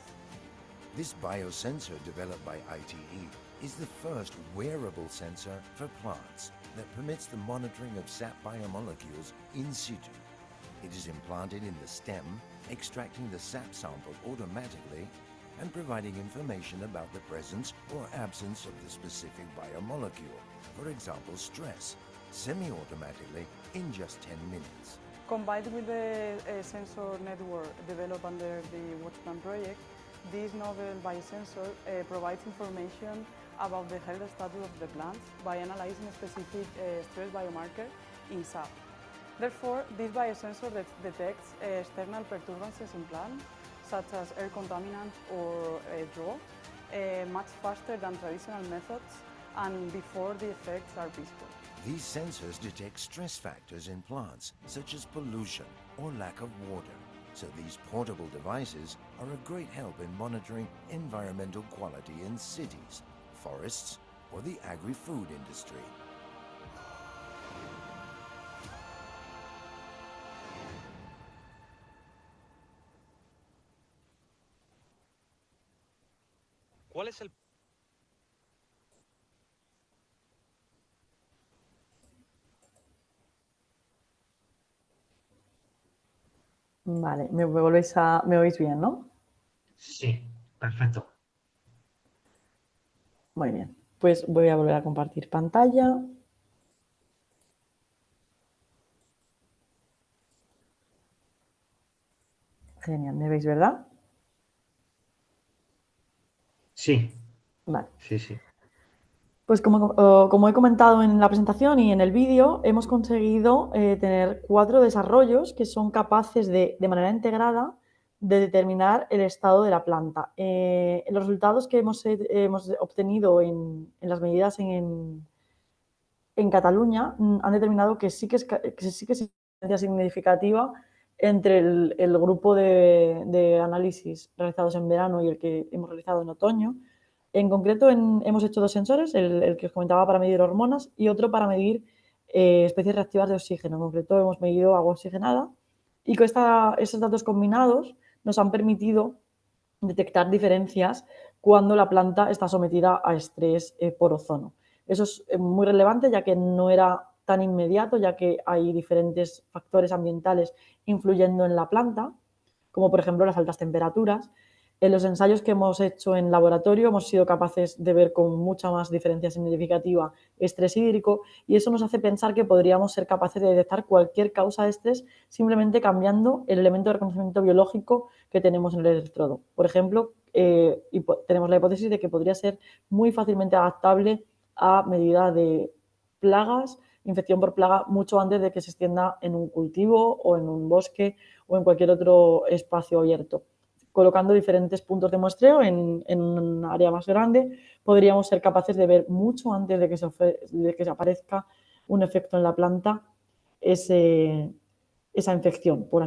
This biosensor developed by ITE is the first wearable sensor for plants that permits the monitoring of sap biomolecules in situ. It is implanted in the stem, extracting the sap sample automatically and providing information about the presence or absence of the specific biomolecule, for example stress, semi-automatically in just 10 minutes. Combined with the sensor network developed under the Watchplan project, this novel biosensor provides information about the health status of the plants by analyzing a specific stress biomarker in sap. Therefore, this biosensor detects external perturbances in plants, such as air contaminants or draw, much faster than traditional methods and before the effects are visible. These sensors detect stress factors in plants, such as pollution or lack of water. So these portable devices are a great help in monitoring environmental quality in cities, forests, or the agri-food industry. ¿Cuál es el Vale, me oís bien, ¿no? Sí, perfecto. Muy bien, pues voy a volver a compartir pantalla. Genial, ¿me veis, verdad? Sí. Vale. Sí. Pues como he comentado en la presentación y en el vídeo, hemos conseguido tener 4 desarrollos que son capaces de manera integrada de determinar el estado de la planta. Los resultados que hemos obtenido en las medidas en Cataluña han determinado que sí que es diferencia significativa entre el grupo de análisis realizados en verano y el que hemos realizado en otoño. En concreto, hemos hecho 2 sensores, el que os comentaba para medir hormonas y otro para medir especies reactivas de oxígeno. En concreto, hemos medido agua oxigenada y con esos datos combinados nos han permitido detectar diferencias cuando la planta está sometida a estrés por ozono. Eso es muy relevante, ya que no era tan inmediato, ya que hay diferentes factores ambientales influyendo en la planta, como por ejemplo las altas temperaturas. En los ensayos que hemos hecho en laboratorio hemos sido capaces de ver con mucha más diferencia significativa estrés hídrico y eso nos hace pensar que podríamos ser capaces de detectar cualquier causa de estrés simplemente cambiando el elemento de reconocimiento biológico que tenemos en el electrodo. Por ejemplo, tenemos la hipótesis de que podría ser muy fácilmente adaptable a medida de plagas, infección por plaga, mucho antes de que se extienda en un cultivo o en un bosque o en cualquier otro espacio abierto. Colocando diferentes puntos de muestreo en un área más grande, podríamos ser capaces de ver mucho antes de que se aparezca un efecto en la planta esa infección, por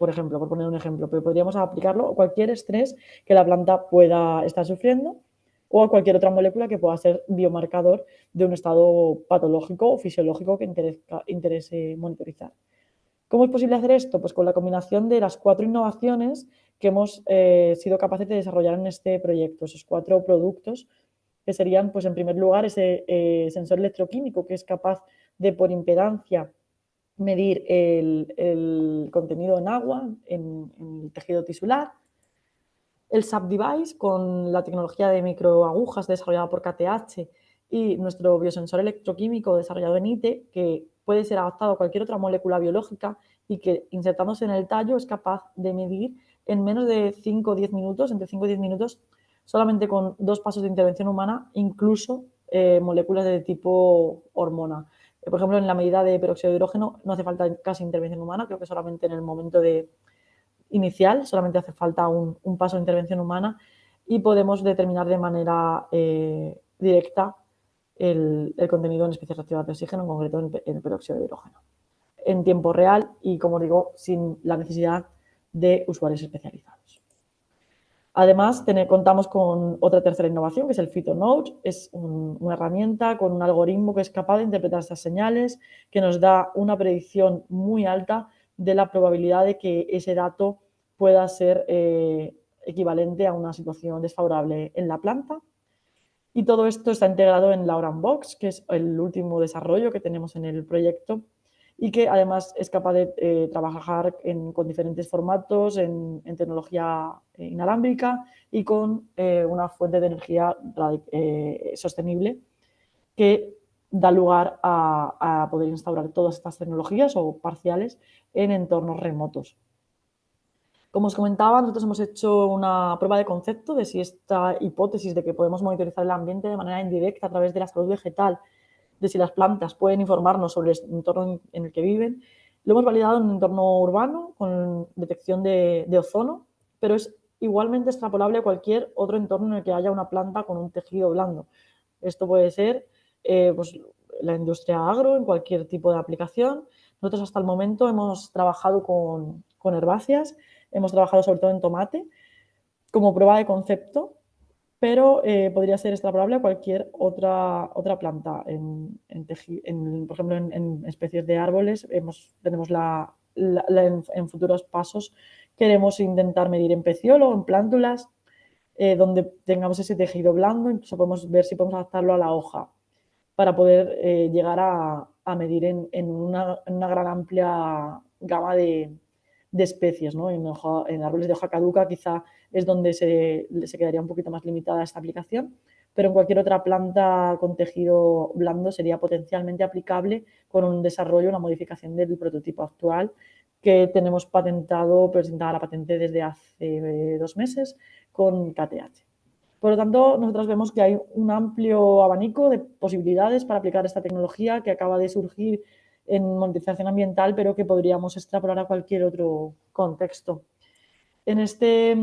ejemplo, por poner un ejemplo, pero podríamos aplicarlo a cualquier estrés que la planta pueda estar sufriendo o a cualquier otra molécula que pueda ser biomarcador de un estado patológico o fisiológico que interese monitorizar. ¿Cómo es posible hacer esto? Pues con la combinación de las 4 innovaciones que hemos sido capaces de desarrollar en este proyecto, esos 4 productos que serían, pues en primer lugar, ese sensor electroquímico que es capaz de, por impedancia, medir el contenido en agua, en el tejido tisular. El SAP Device, con la tecnología de microagujas desarrollada por KTH y nuestro biosensor electroquímico desarrollado en ITE, que puede ser adaptado a cualquier otra molécula biológica y que, insertándose en el tallo, es capaz de medir en menos de 5 o 10 minutos, entre 5 y 10 minutos, solamente con 2 pasos de intervención humana, incluso moléculas de tipo hormona. Por ejemplo, en la medida de peróxido de hidrógeno no hace falta casi intervención humana, creo que solamente en el momento inicial, solamente hace falta un paso de intervención humana y podemos determinar de manera directa el contenido en especies reactivas de oxígeno, en concreto en el peróxido de hidrógeno, en tiempo real y, como digo, sin la necesidad de usuarios especializados. Además, contamos con otra tercera innovación, que es el PhytoNode. Es una herramienta con un algoritmo que es capaz de interpretar estas señales, que nos da una predicción muy alta de la probabilidad de que ese dato pueda ser equivalente a una situación desfavorable en la planta. Y todo esto está integrado en la Oranbox, que es el último desarrollo que tenemos en el proyecto y que además es capaz de trabajar con diferentes formatos, en tecnología inalámbrica y con una fuente de energía sostenible que da lugar a poder instaurar todas estas tecnologías o parciales en entornos remotos. Como os comentaba, nosotros hemos hecho una prueba de concepto de si esta hipótesis de que podemos monitorizar el ambiente de manera indirecta a través de la salud vegetal, de si las plantas pueden informarnos sobre el entorno en el que viven, lo hemos validado en un entorno urbano con detección de ozono, pero es igualmente extrapolable a cualquier otro entorno en el que haya una planta con un tejido blando. Esto puede ser pues, la industria agro, en cualquier tipo de aplicación. Nosotros hasta el momento hemos trabajado con herbáceas, hemos trabajado sobre todo en tomate como prueba de concepto, pero podría ser extrapolable a cualquier otra planta. Por ejemplo, en especies de árboles tenemos en futuros pasos queremos intentar medir en peciolo, en plántulas, donde tengamos ese tejido blando, incluso podemos ver si podemos adaptarlo a la hoja para poder llegar a medir en una gran amplia gama de especies, ¿no? En árboles de hoja caduca quizá es donde se quedaría un poquito más limitada esta aplicación, pero en cualquier otra planta con tejido blando sería potencialmente aplicable con un desarrollo, una modificación del prototipo actual que tenemos presentada la patente desde hace 2 meses con KTH. Por lo tanto, nosotros vemos que hay un amplio abanico de posibilidades para aplicar esta tecnología que acaba de surgir en monitorización ambiental, pero que podríamos extrapolar a cualquier otro contexto. En este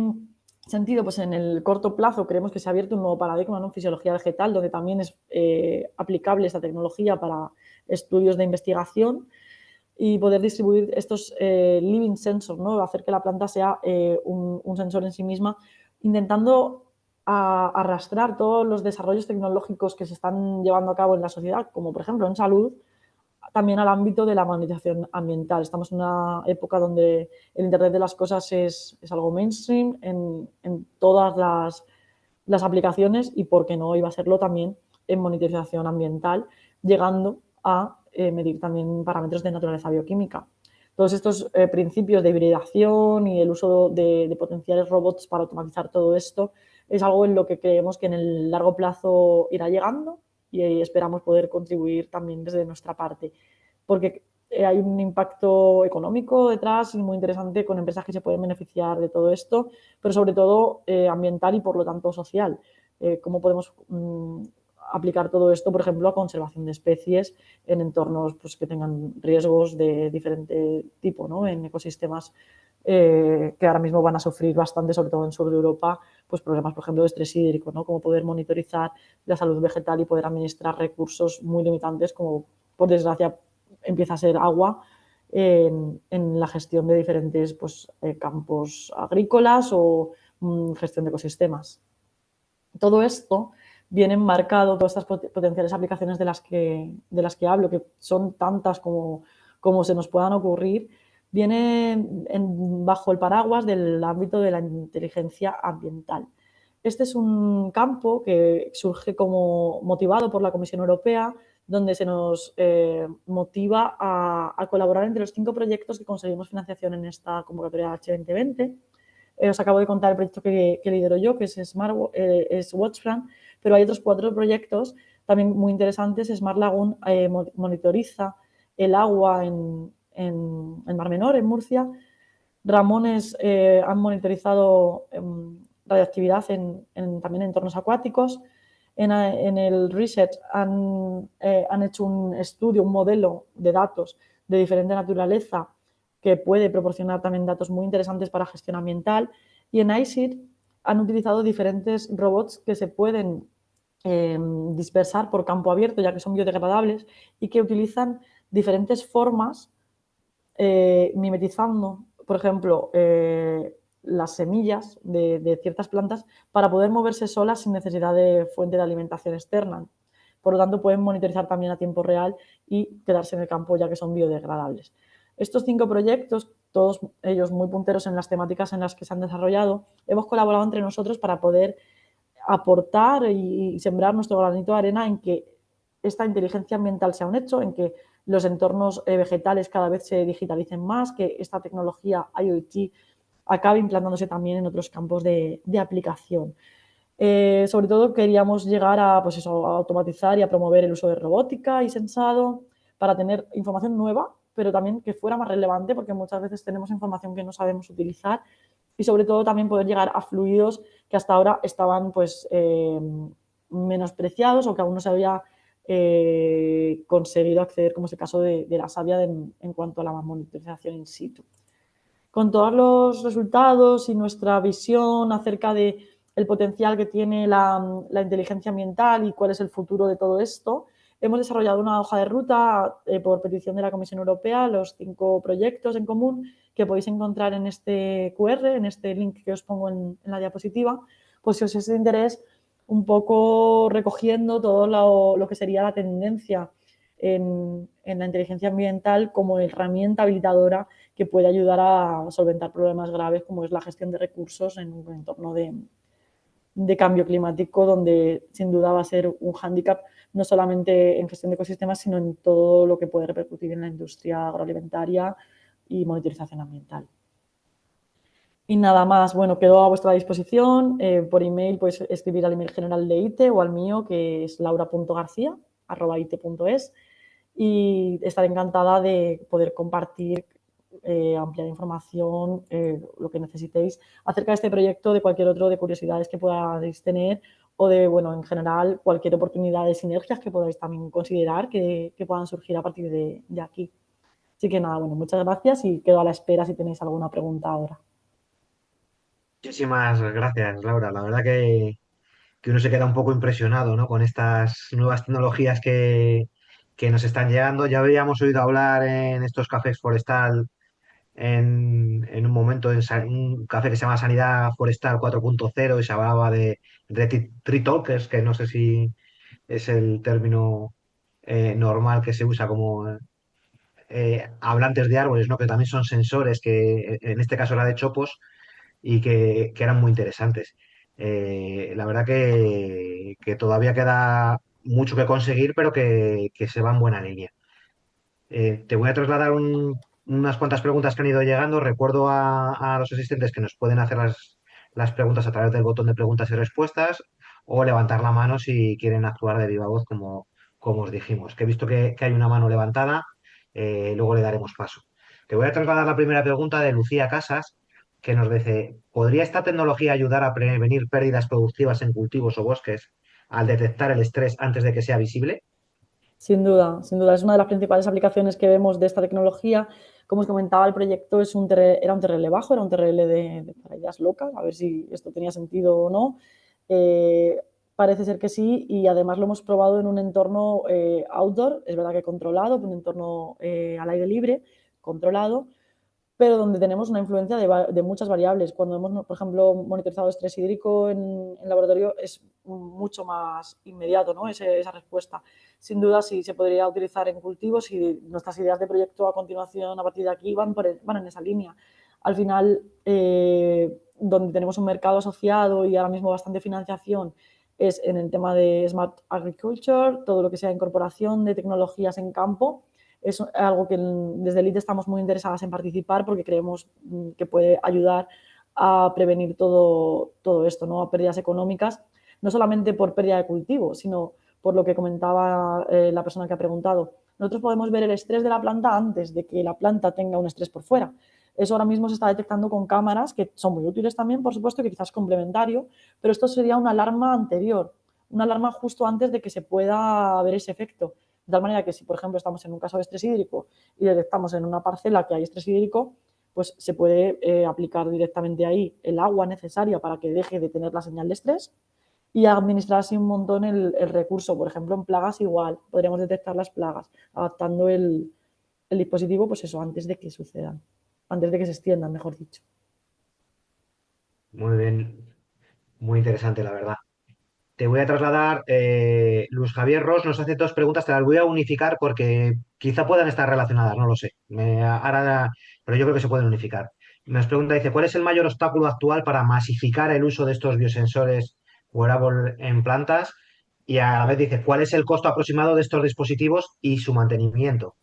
sentido, pues en el corto plazo creemos que se ha abierto un nuevo paradigma, ¿no? En fisiología vegetal, donde también es aplicable esta tecnología para estudios de investigación y poder distribuir estos living sensors, ¿no? Hacer que la planta sea un sensor en sí misma, intentando arrastrar todos los desarrollos tecnológicos que se están llevando a cabo en la sociedad, como por ejemplo en salud, también al ámbito de la monitorización ambiental. Estamos en una época donde el Internet de las cosas es algo mainstream en todas las aplicaciones y, por qué no, iba a serlo también en monitorización ambiental, llegando a medir también parámetros de naturaleza bioquímica. Todos estos principios de hibridación y el uso de potenciales robots para automatizar todo esto es algo en lo que creemos que en el largo plazo irá llegando y esperamos poder contribuir también desde nuestra parte, porque hay un impacto económico detrás y muy interesante con empresas que se pueden beneficiar de todo esto, pero sobre todo ambiental y por lo tanto social. Cómo podemos aplicar todo esto, por ejemplo, a conservación de especies en entornos pues, que tengan riesgos de diferente tipo, ¿no? En ecosistemas que ahora mismo van a sufrir bastante, sobre todo en el sur de Europa, pues problemas, por ejemplo, de estrés hídrico, ¿no? Como poder monitorizar la salud vegetal y poder administrar recursos muy limitantes, como por desgracia empieza a ser agua, en la gestión de diferentes pues, campos agrícolas o gestión de ecosistemas. Todo esto viene enmarcado, todas estas potenciales aplicaciones de las que hablo, que son tantas como se nos puedan ocurrir, viene bajo el paraguas del ámbito de la inteligencia ambiental. Este es un campo que surge como motivado por la Comisión Europea, donde se nos motiva a colaborar entre los 5 proyectos que conseguimos financiación en esta convocatoria H2020. Os acabo de contar el proyecto que lidero yo, que es Watchfront, pero hay otros 4 proyectos también muy interesantes. Smart Lagoon monitoriza el agua en Mar Menor, en Murcia. Ramones han monitorizado radioactividad también en entornos acuáticos. en el research han hecho un estudio, un modelo de datos de diferente naturaleza que puede proporcionar también datos muy interesantes para gestión ambiental. Y en iSeed han utilizado diferentes robots que se pueden dispersar por campo abierto, ya que son biodegradables, y que utilizan diferentes formas mimetizando, por ejemplo, las semillas de ciertas plantas para poder moverse solas sin necesidad de fuente de alimentación externa. Por lo tanto, pueden monitorizar también a tiempo real y quedarse en el campo, ya que son biodegradables. Estos 5 proyectos, todos ellos muy punteros en las temáticas en las que se han desarrollado, hemos colaborado entre nosotros para poder aportar y sembrar nuestro granito de arena en que esta inteligencia ambiental sea un hecho, en que los entornos vegetales cada vez se digitalicen más, que esta tecnología IoT acabe implantándose también en otros campos de aplicación. Sobre todo queríamos llegar a, pues eso, a automatizar y a promover el uso de robótica y sensado para tener información nueva, pero también que fuera más relevante, porque muchas veces tenemos información que no sabemos utilizar, y sobre todo también poder llegar a fluidos que hasta ahora estaban pues menospreciados o que aún no se había conseguido acceder, como es el caso de la savia en cuanto a la monitorización in situ. Con todos los resultados y nuestra visión acerca de el potencial que tiene la inteligencia ambiental y cuál es el futuro de todo esto, hemos desarrollado una hoja de ruta por petición de la Comisión Europea, los 5 proyectos en común que podéis encontrar en este QR, en este link que os pongo en la diapositiva, pues si os es de interés, un poco recogiendo todo lo que sería la tendencia en la inteligencia ambiental como herramienta habilitadora que puede ayudar a solventar problemas graves como es la gestión de recursos en un entorno de cambio climático, donde sin duda va a ser un hándicap no solamente en gestión de ecosistemas, sino en todo lo que puede repercutir en la industria agroalimentaria y monitorización ambiental. Y nada más, bueno, quedo a vuestra disposición. Por email podéis escribir al email general de ITE o al mío, que es laura.garcia@ite.es, y estaré encantada de poder compartir ampliar información, lo que necesitéis acerca de este proyecto, de cualquier otro, de curiosidades que podáis tener o de, bueno, en general, cualquier oportunidad de sinergias que podáis también considerar que puedan surgir a partir de aquí. Así que nada, bueno, muchas gracias y quedo a la espera si tenéis alguna pregunta ahora. Muchísimas gracias, Laura. La verdad que uno se queda un poco impresionado, ¿no? Con estas nuevas tecnologías que nos están llegando. Ya habíamos oído hablar en estos cafés forestal en un momento en un café que se llama Sanidad Forestal 4.0 y se hablaba de tree talkers, que no sé si es el término normal que se usa como hablantes de árboles, ¿no? Que también son sensores, que en este caso era de chopos y que eran muy interesantes. La verdad que todavía queda mucho que conseguir, pero que se va en buena línea. Te voy a trasladar unas cuantas preguntas que han ido llegando. Recuerdo a los asistentes que nos pueden hacer las preguntas a través del botón de preguntas y respuestas o levantar la mano si quieren actuar de viva voz, como os dijimos. Que he visto que hay una mano levantada, luego le daremos paso. Te voy a trasladar la primera pregunta de Lucía Casas, que nos dice, ¿podría esta tecnología ayudar a prevenir pérdidas productivas en cultivos o bosques al detectar el estrés antes de que sea visible? Sin duda, es una de las principales aplicaciones que vemos de esta tecnología. Como os comentaba, el proyecto era un TRL bajo, era un TRL para ideas locas, a ver si esto tenía sentido o no. Parece ser que sí, y además lo hemos probado en un entorno outdoor, es verdad que controlado, un entorno al aire libre, controlado, pero donde tenemos una influencia de muchas variables. Cuando hemos, por ejemplo, monitorizado estrés hídrico en laboratorio es mucho más inmediato, ¿no? Esa respuesta. Sin duda, sí se podría utilizar en cultivos y nuestras ideas de proyecto a continuación, a partir de aquí, van en esa línea. Al final, donde tenemos un mercado asociado y ahora mismo bastante financiación, es en el tema de Smart Agriculture, todo lo que sea incorporación de tecnologías en campo. Es algo que desde el ITE estamos muy interesadas en participar porque creemos que puede ayudar a prevenir todo esto, ¿no? A pérdidas económicas, no solamente por pérdida de cultivo, sino por lo que comentaba la persona que ha preguntado. Nosotros podemos ver el estrés de la planta antes de que la planta tenga un estrés por fuera. Eso ahora mismo se está detectando con cámaras que son muy útiles también, por supuesto, que quizás complementario, pero esto sería una alarma anterior una alarma justo antes de que se pueda ver ese efecto. De tal manera que si, por ejemplo, estamos en un caso de estrés hídrico y detectamos en una parcela que hay estrés hídrico, pues se puede aplicar directamente ahí el agua necesaria para que deje de tener la señal de estrés y administrar así un montón el recurso. Por ejemplo, en plagas igual, podríamos detectar las plagas, adaptando el dispositivo, pues eso, antes de que sucedan, antes de que se extiendan, mejor dicho. Muy bien, muy interesante, la verdad. Te voy a trasladar, Luis Javier Ross nos hace dos preguntas, te las voy a unificar porque quizá puedan estar relacionadas, no lo sé. Pero yo creo que se pueden unificar. Nos pregunta, dice, ¿cuál es el mayor obstáculo actual para masificar el uso de estos biosensores wearable en plantas? Y a la vez dice, ¿cuál es el costo aproximado de estos dispositivos y su mantenimiento?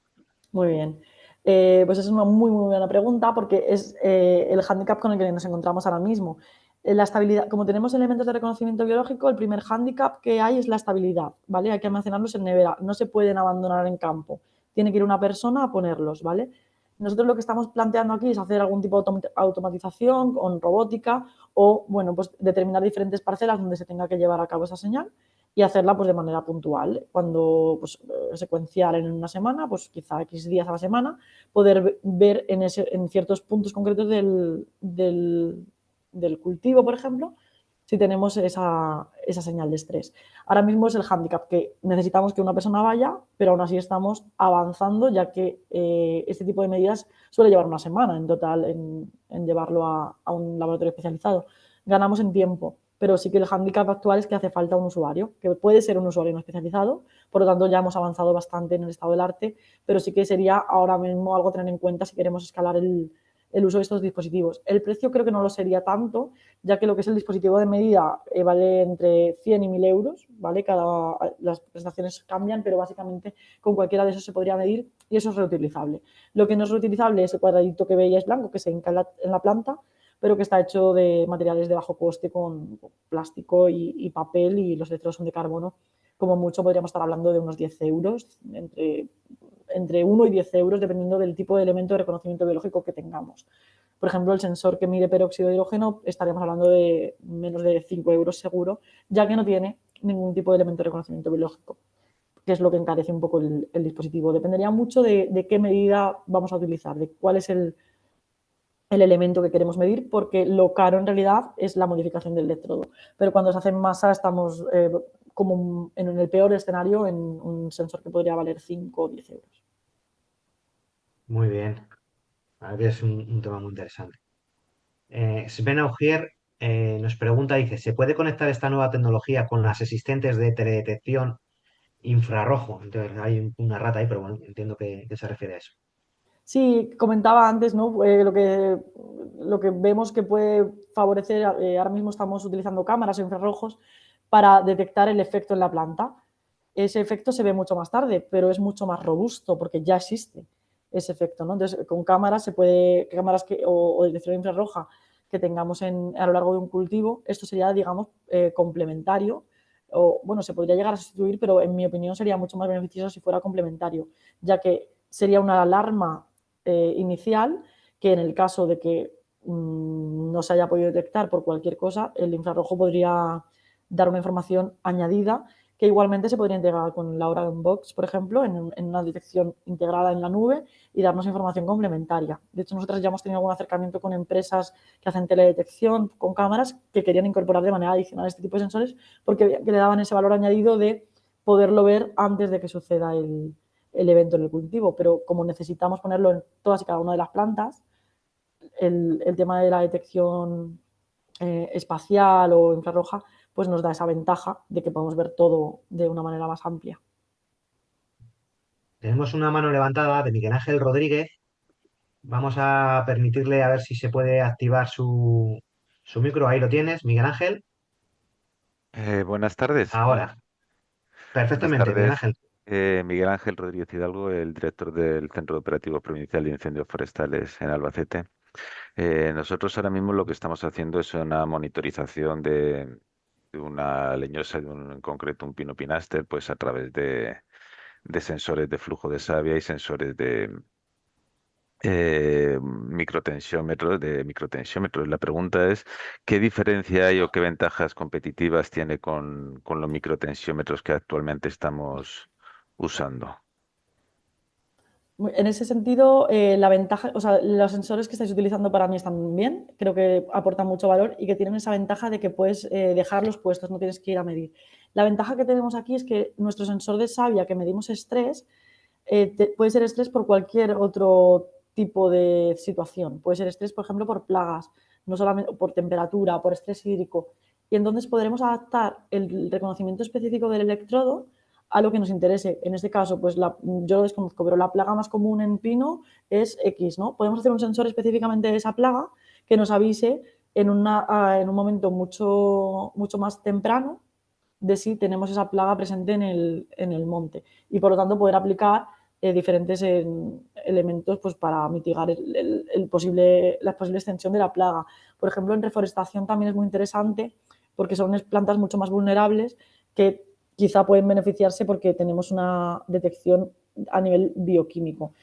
Muy bien. Pues es una muy, muy buena pregunta porque es el hándicap con el que nos encontramos ahora mismo. La estabilidad, como tenemos elementos de reconocimiento biológico, el primer hándicap que hay es la estabilidad, ¿vale? Hay que almacenarlos en nevera, no se pueden abandonar en campo. Tiene que ir una persona a ponerlos, ¿vale? Nosotros lo que estamos planteando aquí es hacer algún tipo de automatización con robótica o, bueno, pues determinar diferentes parcelas donde se tenga que llevar a cabo esa señal y hacerla pues de manera puntual. Cuando pues, secuenciar en una semana, pues quizá X días a la semana, poder ver en ciertos puntos concretos del cultivo, por ejemplo, si tenemos esa señal de estrés. Ahora mismo es el hándicap, que necesitamos que una persona vaya, pero aún así estamos avanzando, ya que este tipo de medidas suele llevar una semana en total en llevarlo a un laboratorio especializado. Ganamos en tiempo, pero sí que el hándicap actual es que hace falta un usuario, que puede ser un usuario no especializado, por lo tanto ya hemos avanzado bastante en el estado del arte, pero sí que sería ahora mismo algo a tener en cuenta si queremos escalar el uso de estos dispositivos. El precio creo que no lo sería tanto, ya que lo que es el dispositivo de medida vale entre 100 y 1000 euros, ¿vale? Las prestaciones cambian, pero básicamente con cualquiera de esos se podría medir y eso es reutilizable. Lo que no es reutilizable es el cuadradito que veíais blanco que se hinca en la planta, pero que está hecho de materiales de bajo coste con plástico y papel, y los electrodos son de carbono. Como mucho podríamos estar hablando de unos 10 euros, entre 1 y 10 euros, dependiendo del tipo de elemento de reconocimiento biológico que tengamos. Por ejemplo, el sensor que mide peróxido de hidrógeno estaríamos hablando de menos de 5 euros seguro, ya que no tiene ningún tipo de elemento de reconocimiento biológico, que es lo que encarece un poco el dispositivo. Dependería mucho de qué medida vamos a utilizar, de cuál es el elemento que queremos medir, porque lo caro en realidad es la modificación del electrodo. Pero cuando se hace en masa estamos como en el peor escenario en un sensor que podría valer 5 o 10 euros. Muy bien, la verdad que es un tema muy interesante. Sven Augier nos pregunta, dice, ¿se puede conectar esta nueva tecnología con las existentes de teledetección infrarrojo? Entonces hay una rata ahí, pero bueno, entiendo que se refiere a eso. Sí, comentaba antes, ¿no? Lo que vemos que puede favorecer, ahora mismo estamos utilizando cámaras o infrarrojos para detectar el efecto en la planta. Ese efecto se ve mucho más tarde, pero es mucho más robusto porque ya existe ese efecto, ¿no? Entonces, con cámaras o detección infrarroja que tengamos a lo largo de un cultivo, esto sería, digamos, complementario, o bueno, se podría llegar a sustituir, pero en mi opinión sería mucho más beneficioso si fuera complementario, ya que sería una alarma inicial que en el caso de que no se haya podido detectar por cualquier cosa, el infrarrojo podría dar una información añadida que igualmente se podría integrar con la Oragon Box, por ejemplo, en una detección integrada en la nube y darnos información complementaria. De hecho, nosotros ya hemos tenido algún acercamiento con empresas que hacen teledetección con cámaras que querían incorporar de manera adicional este tipo de sensores porque le daban ese valor añadido de poderlo ver antes de que suceda el evento en el cultivo, pero como necesitamos ponerlo en todas y cada una de las plantas, el tema de la detección espacial o infrarroja pues nos da esa ventaja de que podemos ver todo de una manera más amplia. Tenemos una mano levantada de Miguel Ángel Rodríguez. Vamos a permitirle a ver si se puede activar su micro. Ahí lo tienes, Miguel Ángel. Buenas tardes. Ahora, Buenas perfectamente, Miguel tardes. Ángel. Miguel Ángel Rodríguez Hidalgo, el director del Centro Operativo Provincial de Incendios Forestales en Albacete. Nosotros ahora mismo lo que estamos haciendo es una monitorización de una leñosa, en concreto un pino pinaster, pues a través de sensores de flujo de savia y sensores microtensiómetros, de microtensiómetros. La pregunta es, ¿qué diferencia hay o qué ventajas competitivas tiene con los microtensiómetros que actualmente estamos usando? En ese sentido, la ventaja, o sea, los sensores que estáis utilizando para mí están bien, creo que aportan mucho valor y que tienen esa ventaja de que puedes dejarlos puestos, no tienes que ir a medir. La ventaja que tenemos aquí es que nuestro sensor de savia que medimos estrés, puede ser estrés por cualquier otro tipo de situación. Puede ser estrés, por ejemplo, por plagas, no solamente por temperatura, por estrés hídrico. Y entonces podremos adaptar el reconocimiento específico del electrodo a lo que nos interese. En este caso, pues yo lo desconozco, pero la plaga más común en pino es X, ¿no? Podemos hacer un sensor específicamente de esa plaga que nos avise en un momento mucho más temprano de si tenemos esa plaga presente en el monte y por lo tanto poder aplicar diferentes elementos pues, para mitigar la posible extensión de la plaga. Por ejemplo, en reforestación también es muy interesante porque son plantas mucho más vulnerables que quizá pueden beneficiarse porque tenemos una detección a nivel bioquímico.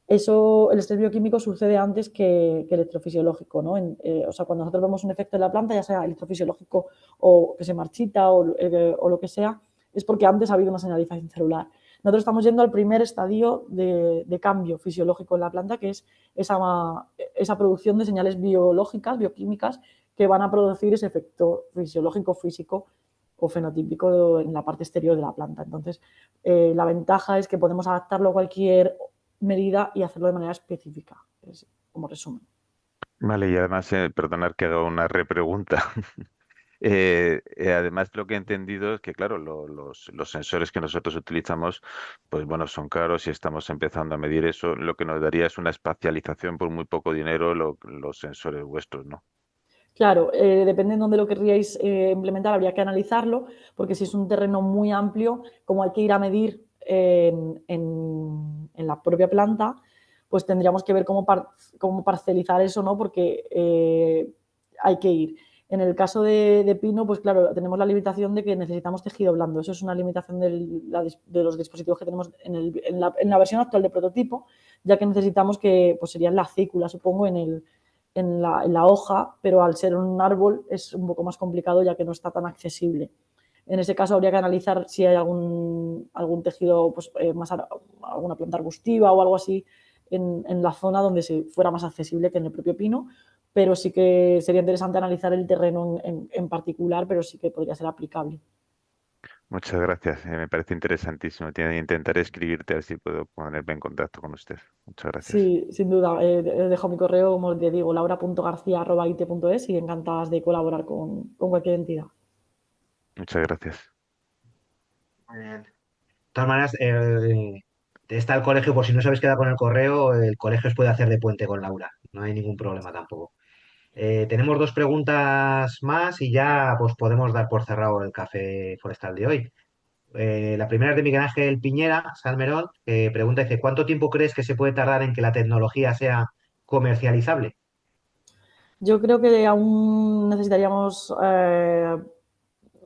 El estrés bioquímico sucede antes que electrofisiológico, ¿no? O sea, cuando nosotros vemos un efecto en la planta, ya sea electrofisiológico o que se marchita o lo que sea, es porque antes ha habido una señalización celular. Nosotros estamos yendo al primer estadio de cambio fisiológico en la planta, que es esa producción de señales biológicas, bioquímicas, que van a producir ese efecto fisiológico, físico o fenotípico en la parte exterior de la planta. Entonces, la ventaja es que podemos adaptarlo a cualquier medida y hacerlo de manera específica, como resumen. Vale, y además, perdonar que haga una repregunta. Además, lo que he entendido es que, claro, los sensores que nosotros utilizamos, pues bueno, son caros y estamos empezando a medir eso. Lo que nos daría es una espacialización por muy poco dinero los sensores vuestros, ¿no? Claro, depende de dónde lo querríais implementar, habría que analizarlo, porque si es un terreno muy amplio, como hay que ir a medir en la propia planta, pues tendríamos que ver cómo parcelizar eso, ¿no? Porque hay que ir. En el caso de pino, pues claro, tenemos la limitación de que necesitamos tejido blando. Eso es una limitación de los dispositivos que tenemos en la versión actual de prototipo, ya que necesitamos que, pues sería en la cícula, supongo, en la hoja, pero al ser un árbol es un poco más complicado ya que no está tan accesible. En ese caso habría que analizar si hay algún tejido, pues, alguna planta arbustiva o algo así en la zona donde fuera más accesible que en el propio pino, pero sí que sería interesante analizar el terreno en particular, pero sí que podría ser aplicable. Muchas gracias, me parece interesantísimo. Intentaré escribirte así puedo ponerme en contacto con usted. Muchas gracias. Sí, sin duda. Dejo mi correo, como te digo, laura.garcia@ite.es y encantadas de colaborar con cualquier entidad. Muchas gracias. Muy bien. De todas maneras, está el colegio, por si no sabéis quedar con el correo, el colegio os puede hacer de puente con Laura. No hay ningún problema tampoco. Tenemos dos preguntas más y ya pues podemos dar por cerrado el café forestal de hoy. La primera es de Miguel Ángel Piñera, Salmerón, que pregunta, dice, ¿cuánto tiempo crees que se puede tardar en que la tecnología sea comercializable? Yo creo que aún necesitaríamos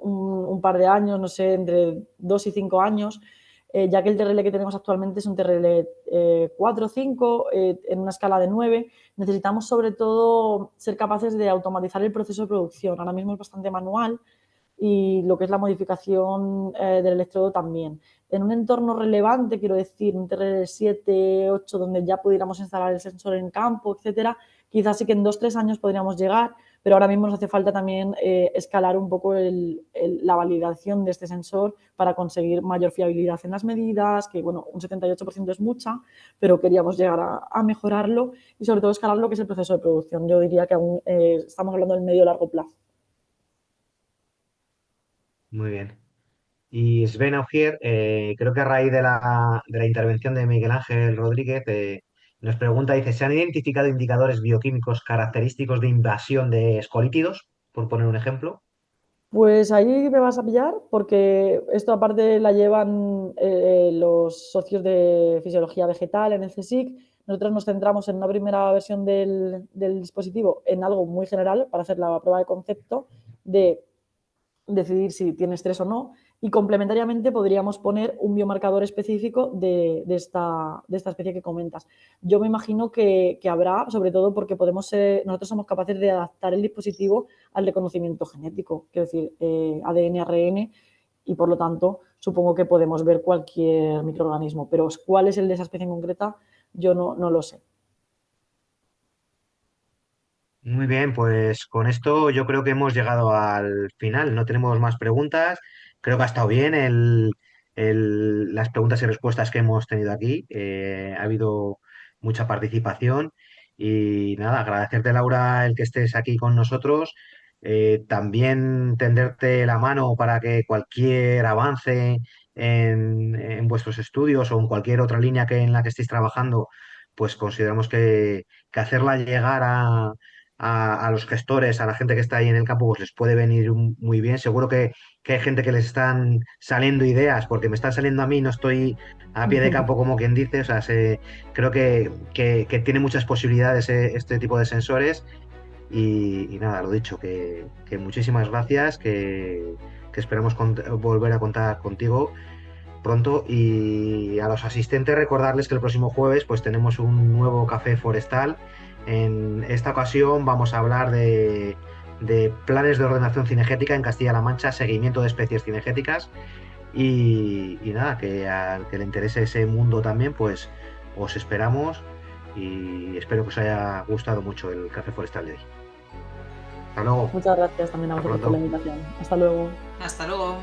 un par de años, no sé, entre 2 y 5 años, ya que el TRL que tenemos actualmente es un TRL 4 o 5 en una escala de 9. Necesitamos sobre todo ser capaces de automatizar el proceso de producción. Ahora mismo es bastante manual y lo que es la modificación del electrodo también. En un entorno relevante, quiero decir, un TRL 7, 8, donde ya pudiéramos instalar el sensor en campo, etcétera, quizás sí que en 2 o 3 años podríamos llegar, pero ahora mismo nos hace falta también escalar un poco la validación de este sensor para conseguir mayor fiabilidad en las medidas, que bueno, un 78% es mucha, pero queríamos llegar a mejorarlo y sobre todo escalar lo que es el proceso de producción. Yo diría que aún estamos hablando del medio largo plazo. Muy bien. Y Sven Augier, creo que a raíz de la intervención de Miguel Ángel Rodríguez, nos pregunta, dice, ¿se han identificado indicadores bioquímicos característicos de invasión de escolítidos? Por poner un ejemplo. Pues ahí me vas a pillar porque esto aparte la llevan los socios de fisiología vegetal en el CSIC. Nosotros nos centramos en una primera versión del dispositivo en algo muy general para hacer la prueba de concepto de decidir si tiene estrés o no. y complementariamente podríamos poner un biomarcador específico de esta especie que comentas. Yo me imagino que habrá, sobre todo porque nosotros somos capaces de adaptar el dispositivo al reconocimiento genético, quiero decir, ADN, ARN, y por lo tanto supongo que podemos ver cualquier microorganismo, pero cuál es el de esa especie en concreta yo no lo sé. Muy bien, pues con esto yo creo que hemos llegado al final. No tenemos más preguntas. Creo que ha estado bien las preguntas y respuestas que hemos tenido aquí. Ha habido mucha participación y nada, agradecerte, Laura, el que estés aquí con nosotros. También tenderte la mano para que cualquier avance en vuestros estudios o en cualquier otra línea en la que estéis trabajando, pues consideramos que hacerla llegar a los gestores, a la gente que está ahí en el campo, pues les puede venir muy bien. Seguro que hay gente que les están saliendo ideas, porque me están saliendo a mí, no estoy a pie de campo como quien dice. O sea, creo que tiene muchas posibilidades este tipo de sensores. Y nada, lo dicho, que muchísimas gracias, que esperamos volver a contar contigo pronto. Y a los asistentes recordarles que el próximo jueves pues tenemos un nuevo café forestal. En esta ocasión vamos a hablar de planes de ordenación cinegética en Castilla-La Mancha, seguimiento de especies cinegéticas y nada, que al que le interese ese mundo también, pues os esperamos y espero que os haya gustado mucho el café forestal de hoy. Hasta luego. Muchas gracias también a vosotros por la invitación. Hasta luego. Hasta luego.